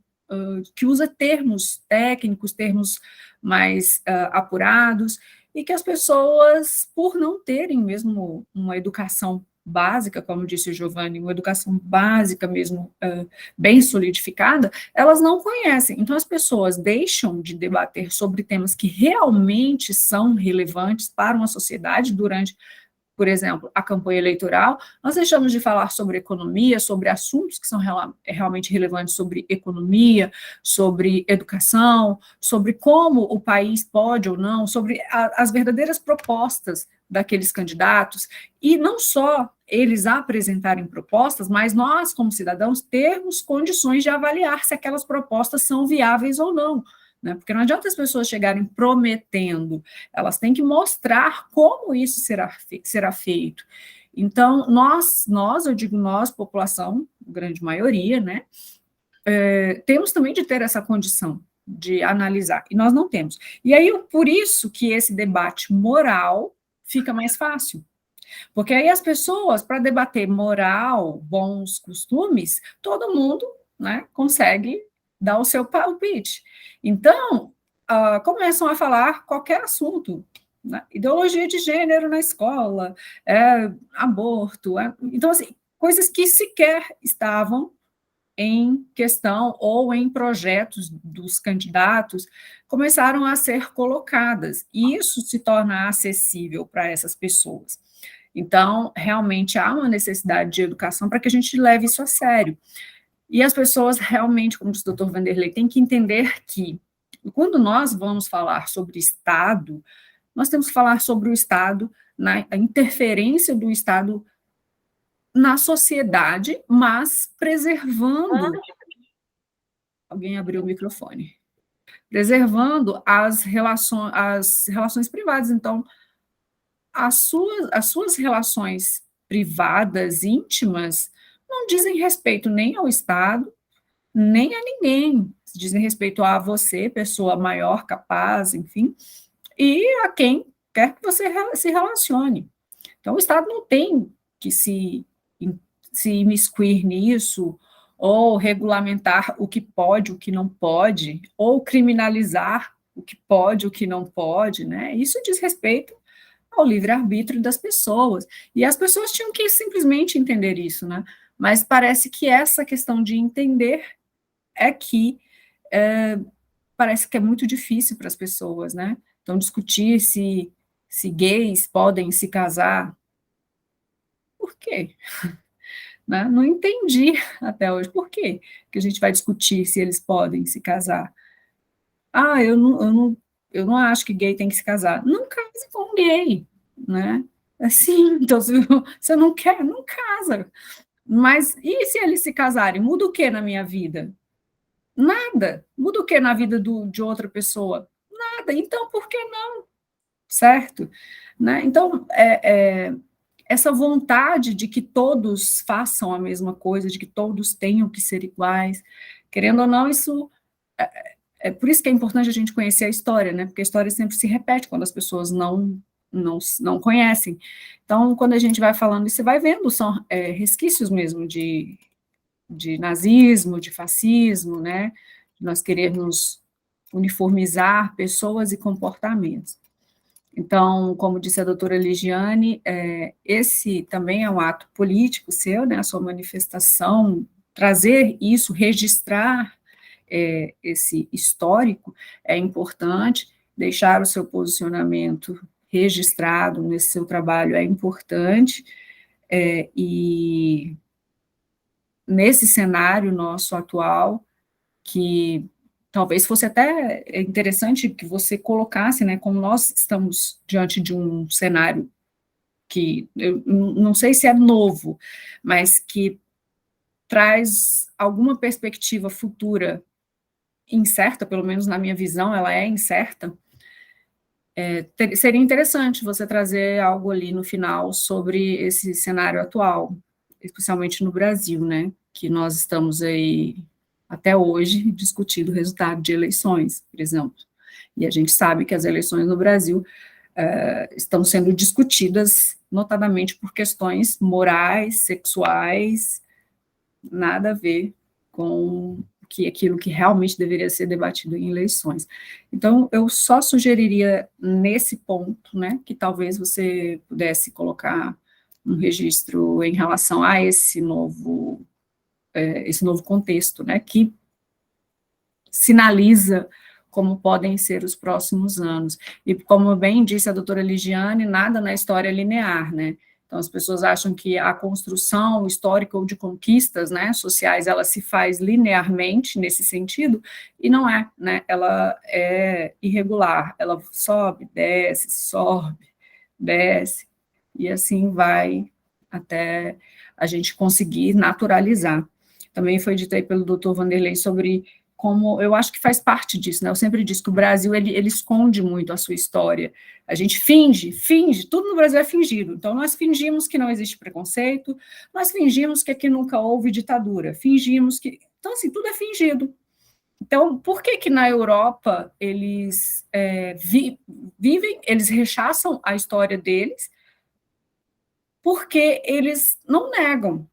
que usa termos técnicos, termos mais apurados, e que as pessoas, por não terem mesmo uma educação básica, como disse o Giovanni, uma educação básica mesmo, bem solidificada, elas não conhecem. Então, as pessoas deixam de debater sobre temas que realmente são relevantes para uma sociedade durante, por exemplo, a campanha eleitoral. Nós deixamos de falar sobre economia, sobre assuntos que são realmente relevantes sobre economia, sobre educação, sobre como o país pode ou não, sobre as verdadeiras propostas daqueles candidatos, e não só eles apresentarem propostas, mas nós, como cidadãos, termos condições de avaliar se aquelas propostas são viáveis ou não, né? Porque não adianta as pessoas chegarem prometendo, elas têm que mostrar como isso será feito. Então, eu digo nós, população, grande maioria, né, temos também de ter essa condição de analisar, e nós não temos. E aí, por isso que esse debate moral fica mais fácil, porque aí as pessoas, para debater moral, bons costumes, todo mundo, né, consegue dar o seu palpite. Então, começam a falar qualquer assunto, né? Ideologia de gênero na escola, aborto, então, assim, coisas que sequer estavam em questão ou em projetos dos candidatos, começaram a ser colocadas, e isso se torna acessível para essas pessoas. Então, realmente há uma necessidade de educação para que a gente leve isso a sério. E as pessoas realmente, como disse o doutor Vanderlei, têm que entender que, quando nós vamos falar sobre Estado, nós temos que falar sobre o Estado, a interferência do Estado na sociedade, mas preservando... Alguém abriu o microfone. Preservando as relações privadas. Então, as suas relações privadas, íntimas, não dizem respeito nem ao Estado, nem a ninguém, dizem respeito a você, pessoa maior, capaz, enfim, e a quem quer que você se relacione. Então, o Estado não tem que se imiscuir nisso, ou regulamentar o que pode, o que não pode, ou criminalizar o que pode, o que não pode, né? Isso diz respeito ao livre-arbítrio das pessoas. E as pessoas tinham que simplesmente entender isso, né? Mas parece que essa questão de entender é que parece que é muito difícil para as pessoas, né? Então, discutir se gays podem se casar, por quê? Né? Não entendi até hoje por quê que a gente vai discutir se eles podem se casar. Ah, eu não acho que gay tem que se casar. Não case com um gay, né? Assim, então, se você não quer, não casa. Mas e se eles se casarem? Muda o que na minha vida? Nada. Muda o que na vida de outra pessoa? Nada. Então, por que não? Certo? Né? Então, essa vontade de que todos façam a mesma coisa, de que todos tenham que ser iguais, querendo ou não, isso é por isso que é importante a gente conhecer a história, né? Porque a história sempre se repete quando as pessoas não conhecem. Então, quando a gente vai falando, você vai vendo, são resquícios mesmo de nazismo, de fascismo, né? Nós queremos uniformizar pessoas e comportamentos. Então, como disse a doutora Ligiane, esse também é um ato político seu, né, a sua manifestação, trazer isso, registrar esse histórico é importante, deixar o seu posicionamento registrado nesse seu trabalho é importante, e nesse cenário nosso atual, que talvez fosse até interessante que você colocasse, né, como nós estamos diante de um cenário que eu não sei se é novo, mas que traz alguma perspectiva futura incerta, pelo menos na minha visão, ela é incerta, seria interessante você trazer algo ali no final sobre esse cenário atual, especialmente no Brasil, né, que nós estamos aí até hoje discutindo o resultado de eleições, por exemplo. E a gente sabe que as eleições no Brasil estão sendo discutidas notadamente por questões morais, sexuais, nada a ver com aquilo que realmente deveria ser debatido em eleições. Então, eu só sugeriria nesse ponto, né, que talvez você pudesse colocar um registro em relação a esse novo contexto, né, que sinaliza como podem ser os próximos anos. E como bem disse a doutora Ligiane, nada na história é linear, né? Então, as pessoas acham que a construção histórica ou de conquistas, né, sociais, ela se faz linearmente nesse sentido, e não é, né? Ela é irregular, ela sobe, desce, e assim vai até a gente conseguir naturalizar. Também foi dito aí pelo doutor Vanderlei sobre como, eu acho que faz parte disso, né, eu sempre disse que o Brasil, ele esconde muito a sua história, a gente finge, tudo no Brasil é fingido, então nós fingimos que não existe preconceito, nós fingimos que aqui nunca houve ditadura, fingimos que, então assim, tudo é fingido. Então, por que na Europa eles vivem, eles rechaçam a história deles, porque eles não negam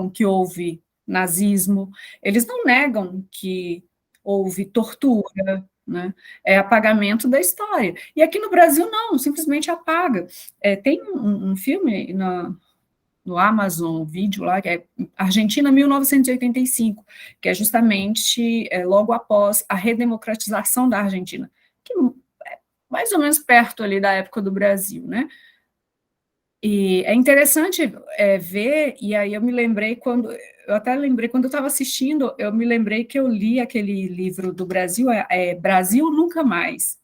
que houve nazismo, eles não negam que houve tortura, né? É apagamento da história. E aqui no Brasil, não, simplesmente apaga. Tem um filme no Amazon Video lá, que é Argentina 1985, que é justamente logo após a redemocratização da Argentina, que é mais ou menos perto ali da época do Brasil, né? E é interessante ver, e aí eu até lembrei, quando eu estava assistindo, eu me lembrei que eu li aquele livro do Brasil, Brasil Nunca Mais,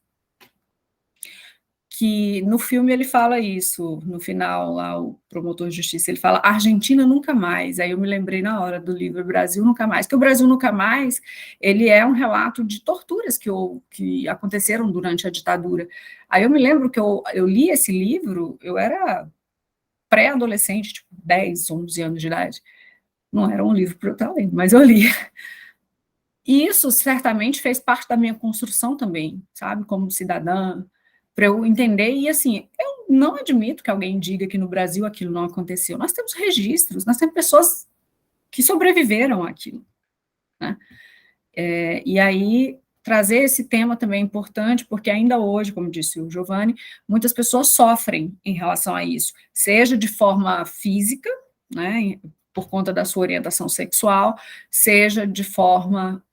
que no filme ele fala isso, no final, lá, o promotor de justiça, ele fala Argentina Nunca Mais, aí eu me lembrei na hora do livro Brasil Nunca Mais, que o Brasil Nunca Mais, ele é um relato de torturas que aconteceram durante a ditadura. Aí eu me lembro que eu li esse livro, eu era pré-adolescente, tipo 10, 11 anos de idade. Não era um livro para eu estar lendo, mas eu li. E isso certamente fez parte da minha construção também, sabe, como cidadã, para eu entender. E assim, eu não admito que alguém diga que no Brasil aquilo não aconteceu. Nós temos registros, nós temos pessoas que sobreviveram àquilo, né? E aí, trazer esse tema também é importante, porque ainda hoje, como disse o Giovanni, muitas pessoas sofrem em relação a isso, seja de forma física, né, por conta da sua orientação sexual, seja de forma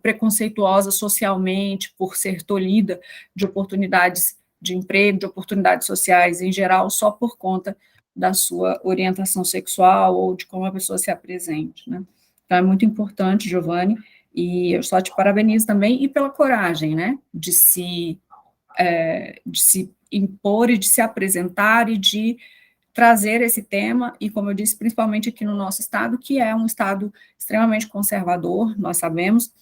preconceituosa socialmente, por ser tolhida de oportunidades de emprego, de oportunidades sociais em geral, só por conta da sua orientação sexual ou de como a pessoa se apresente, né? Então, é muito importante, Giovanni, e eu só te parabenizo também, e pela coragem, né, de se impor e de se apresentar e de trazer esse tema, e como eu disse, principalmente aqui no nosso estado, que é um estado extremamente conservador, nós sabemos,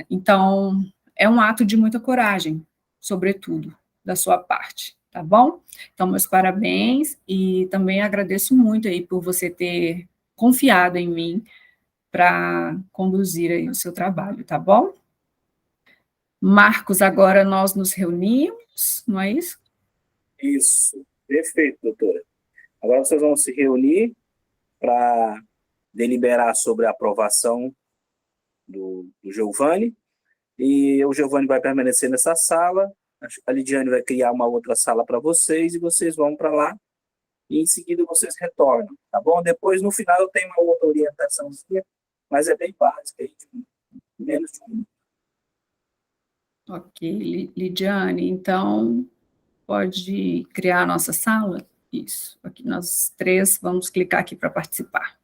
então é um ato de muita coragem, sobretudo, da sua parte, tá bom? Então, meus parabéns, e também agradeço muito aí por você ter confiado em mim, para conduzir aí o seu trabalho, tá bom? Marcos, agora nós nos reunimos, não é isso? Isso, perfeito, doutora. Agora vocês vão se reunir para deliberar sobre a aprovação do Giovanni, e o Giovanni vai permanecer nessa sala, a Lidiane vai criar uma outra sala para vocês, e vocês vão para lá, e em seguida vocês retornam, tá bom? Depois, no final, eu tenho uma outra orientaçãozinha, mas é bem básica, aí, de menos de um minuto. Ok, Lidiane, então pode criar a nossa sala? Isso, aqui nós três vamos clicar aqui para participar.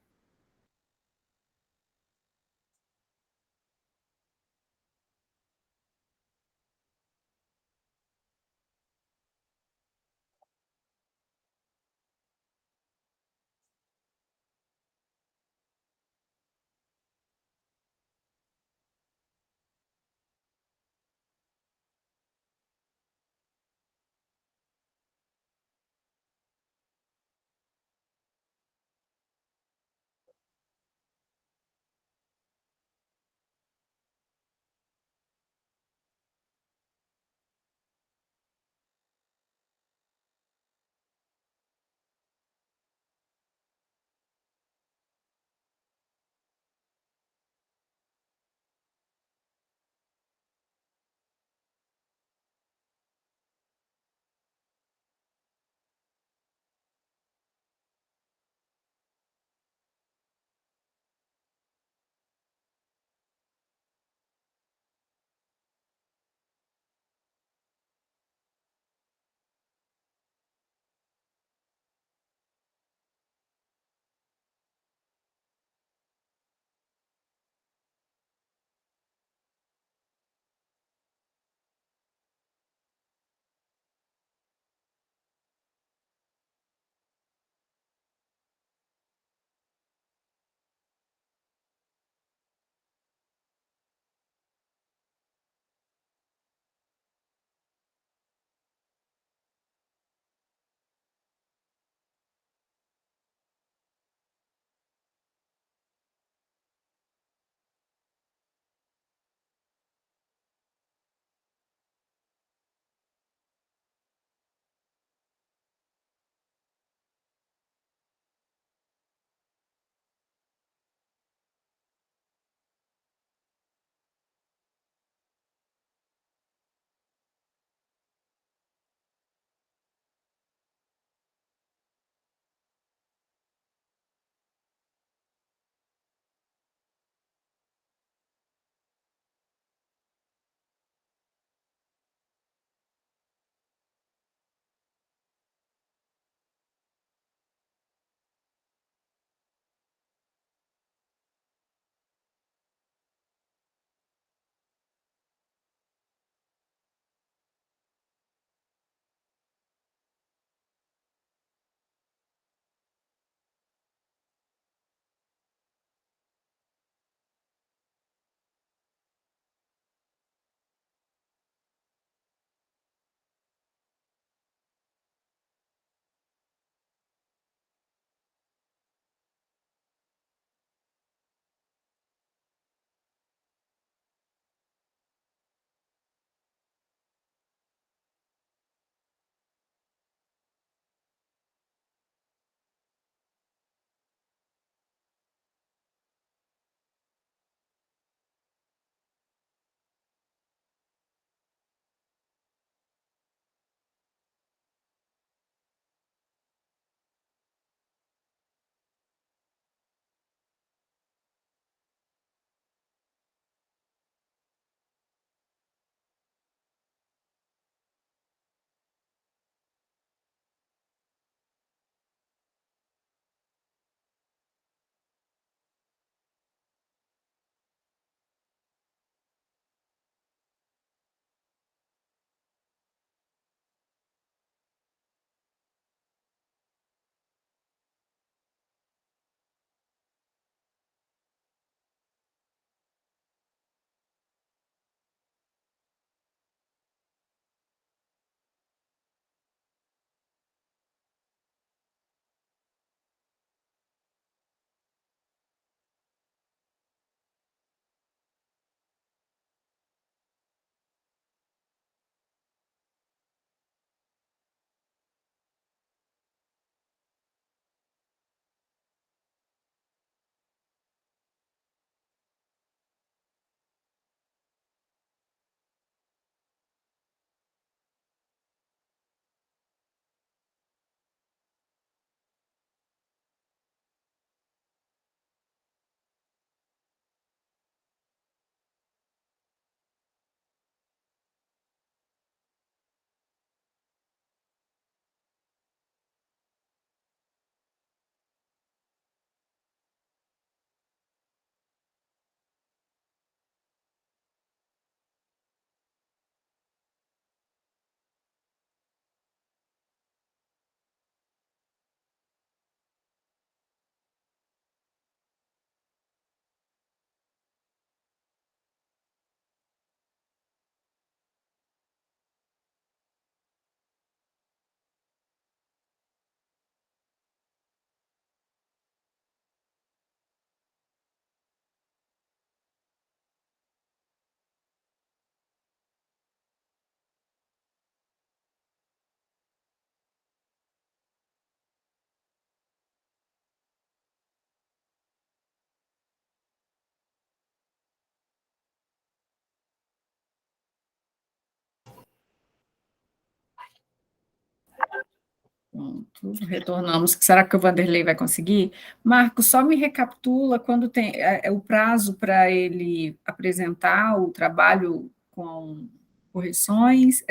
Pronto, retornamos. Será que o Vanderlei vai conseguir? Marcos, só me recapitula quando tem o prazo para ele apresentar o trabalho com correções,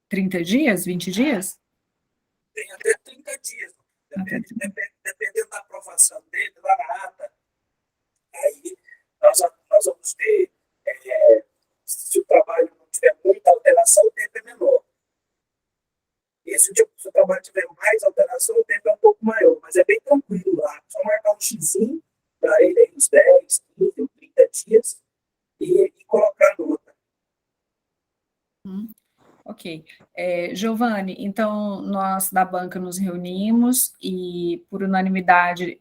30 dias, 20 dias? Tem até 30 dias, dependendo da aprovação dele, lá na ata, aí nós vamos ter, se o trabalho não tiver muita alteração, o tempo é menor. E se o trabalho tiver mais alteração, o tempo é um pouco maior, mas é bem tranquilo lá. Só marcar um xizinho para ele aí uns 10, 15 ou 30 dias e colocar a nota. Ok. Giovanni, então nós da banca nos reunimos e, por unanimidade,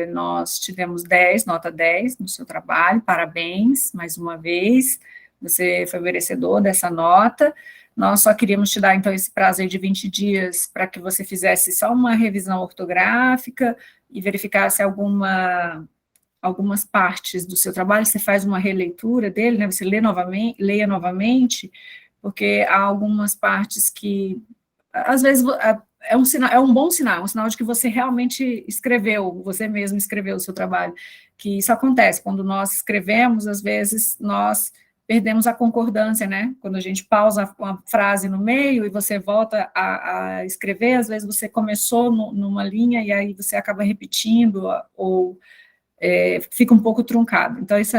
nós tivemos 10, nota 10 no seu trabalho, parabéns, mais uma vez, você foi merecedor dessa nota. Nós só queríamos te dar, então, esse prazo aí de 20 dias para que você fizesse só uma revisão ortográfica e verificasse algumas partes do seu trabalho, você faz uma releitura dele, né, você leia novamente, porque há algumas partes que, às vezes, é um bom sinal, um sinal de que você realmente escreveu, você mesmo escreveu o seu trabalho, que isso acontece, quando nós escrevemos, às vezes, nós perdemos a concordância, né, quando a gente pausa uma frase no meio e você volta a escrever, às vezes você começou numa linha e aí você acaba repetindo, ou fica um pouco truncado. Então, isso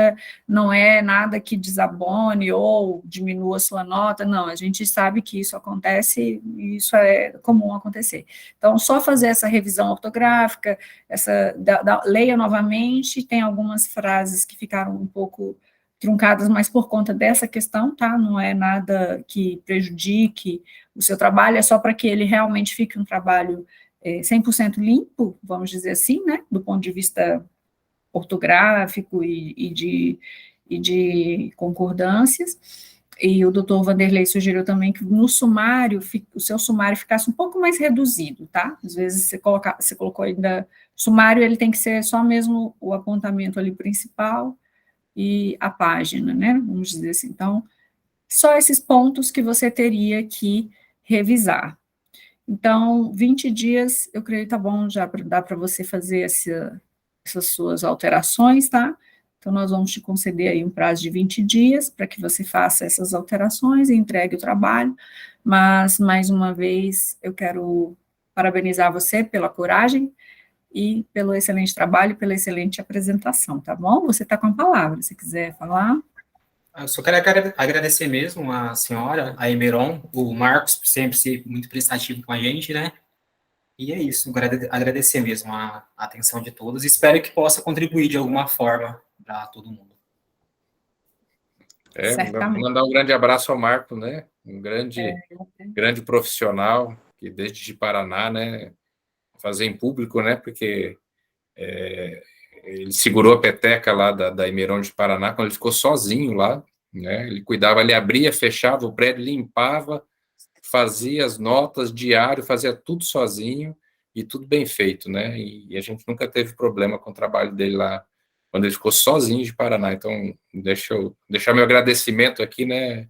não é nada que desabone ou diminua a sua nota, não, a gente sabe que isso acontece e isso é comum acontecer. Então, só fazer essa revisão ortográfica, leia novamente, tem algumas frases que ficaram um pouco truncadas, mas por conta dessa questão, tá? Não é nada que prejudique o seu trabalho, é só para que ele realmente fique um trabalho 100% limpo, vamos dizer assim, né? Do ponto de vista ortográfico e de concordâncias, e o doutor Vanderlei sugeriu também que no sumário, o seu sumário ficasse um pouco mais reduzido, tá? Às vezes você colocou ainda, sumário ele tem que ser só mesmo o apontamento ali principal e a página, né? Vamos dizer assim, então, só esses pontos que você teria que revisar. Então, 20 dias, eu creio que tá bom, já dá para você fazer essas suas alterações, tá? Então, nós vamos te conceder aí um prazo de 20 dias para que você faça essas alterações e entregue o trabalho, mas, mais uma vez, eu quero parabenizar você pela coragem e pelo excelente trabalho, pela excelente apresentação, tá bom? Você está com a palavra, se quiser falar. Eu só quero agradecer mesmo a senhora, a Emeron, o Marcos, por sempre ser muito prestativo com a gente, né? E é isso, agradecer mesmo a atenção de todos. Espero que possa contribuir de alguma forma para todo mundo. Mandar um grande abraço ao Marco, né? Um grande profissional, que desde de Paraná, né? Fazer em público, né? Porque ele segurou a peteca lá da Emeron de Paraná, quando ele ficou sozinho lá, né? Ele cuidava, ele abria, fechava o prédio, limpava, fazia as notas, diário, fazia tudo sozinho e tudo bem feito, né? E a gente nunca teve problema com o trabalho dele lá, quando ele ficou sozinho de Paraná. Então, deixa eu deixar meu agradecimento aqui, né?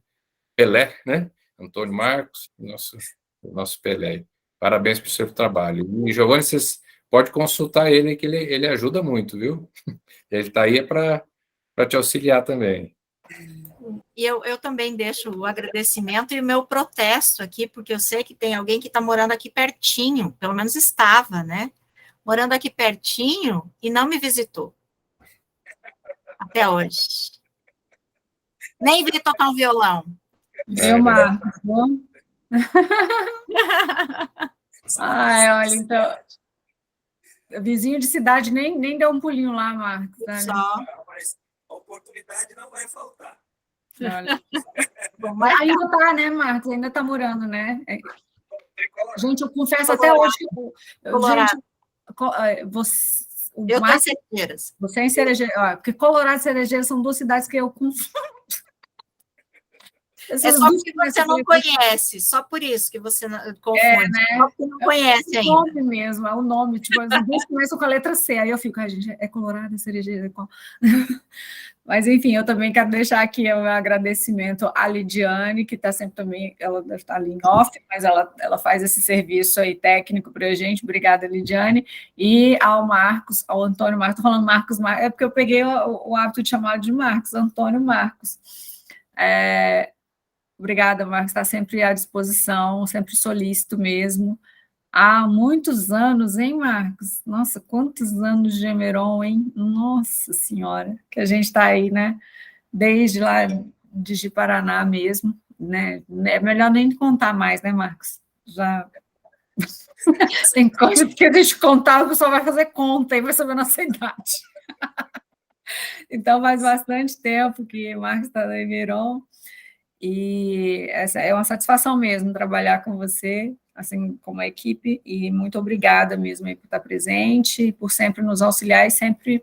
Pelé, né? Antônio Marcos, nosso Pelé. Parabéns pelo seu trabalho. E, Giovanni, vocês podem consultar ele, que ele ajuda muito, viu? Ele está aí para te auxiliar também. E eu também deixo o agradecimento e o meu protesto aqui, porque eu sei que tem alguém que está morando aqui pertinho, pelo menos estava, né? Morando aqui pertinho e não me visitou. Até hoje. Nem veio tocar um violão. Meu Marcos, bom? Ai, olha, então, vizinho de cidade nem deu um pulinho lá, Marcos. Tá? Só. Mas a oportunidade não vai faltar. Olha. Mas ainda está, né, Marcos? Ainda está morando, né? Gente, eu confesso até hoje que... Gente, eu estou em Cerejeiras. Você é em Cerejeiras, porque Colorado e Cerejeiras são duas cidades que eu confundo. É só porque você não conhece, só por isso que você confunde. Né? Só porque não conhece ainda. É o nome mesmo, é o nome. Tipo, as duas começam com a letra C, aí eu fico, gente, é colorada, cerejeira, qual? Mas, enfim, eu também quero deixar aqui o meu agradecimento à Lidiane, que está sempre também, ela deve estar ali em off, mas ela faz esse serviço aí técnico para a gente. Obrigada, Lidiane. E ao Marcos, ao Antônio Marcos, estou falando Marcos, é porque eu peguei o hábito de chamar de Marcos, Antônio Marcos. Obrigada, Marcos, está sempre à disposição, sempre solícito mesmo. Há muitos anos, hein, Marcos? Nossa, quantos anos de Emeron, hein? Nossa Senhora, que a gente está aí, né? Desde lá de Paraná mesmo, né? É melhor nem contar mais, né, Marcos? Já tem coisa que a gente contar, o pessoal vai fazer conta e vai saber a nossa idade. Então, faz bastante tempo que o Marcos está no Emeron. E essa é uma satisfação mesmo trabalhar com você, assim, como a equipe, e muito obrigada mesmo por estar presente, por sempre nos auxiliar e sempre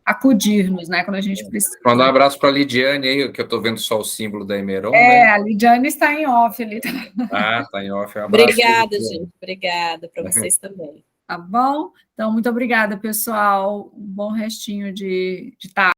acudir-nos, né, quando a gente precisa. Manda um abraço para a Lidiane aí, que eu estou vendo só o símbolo da Emeron, né? A Lidiane está em off ali. Está em off. Um abraço. Obrigada, gente. Obrigada para vocês também. Tá bom? Então, muito obrigada, pessoal. Um bom restinho de tarde.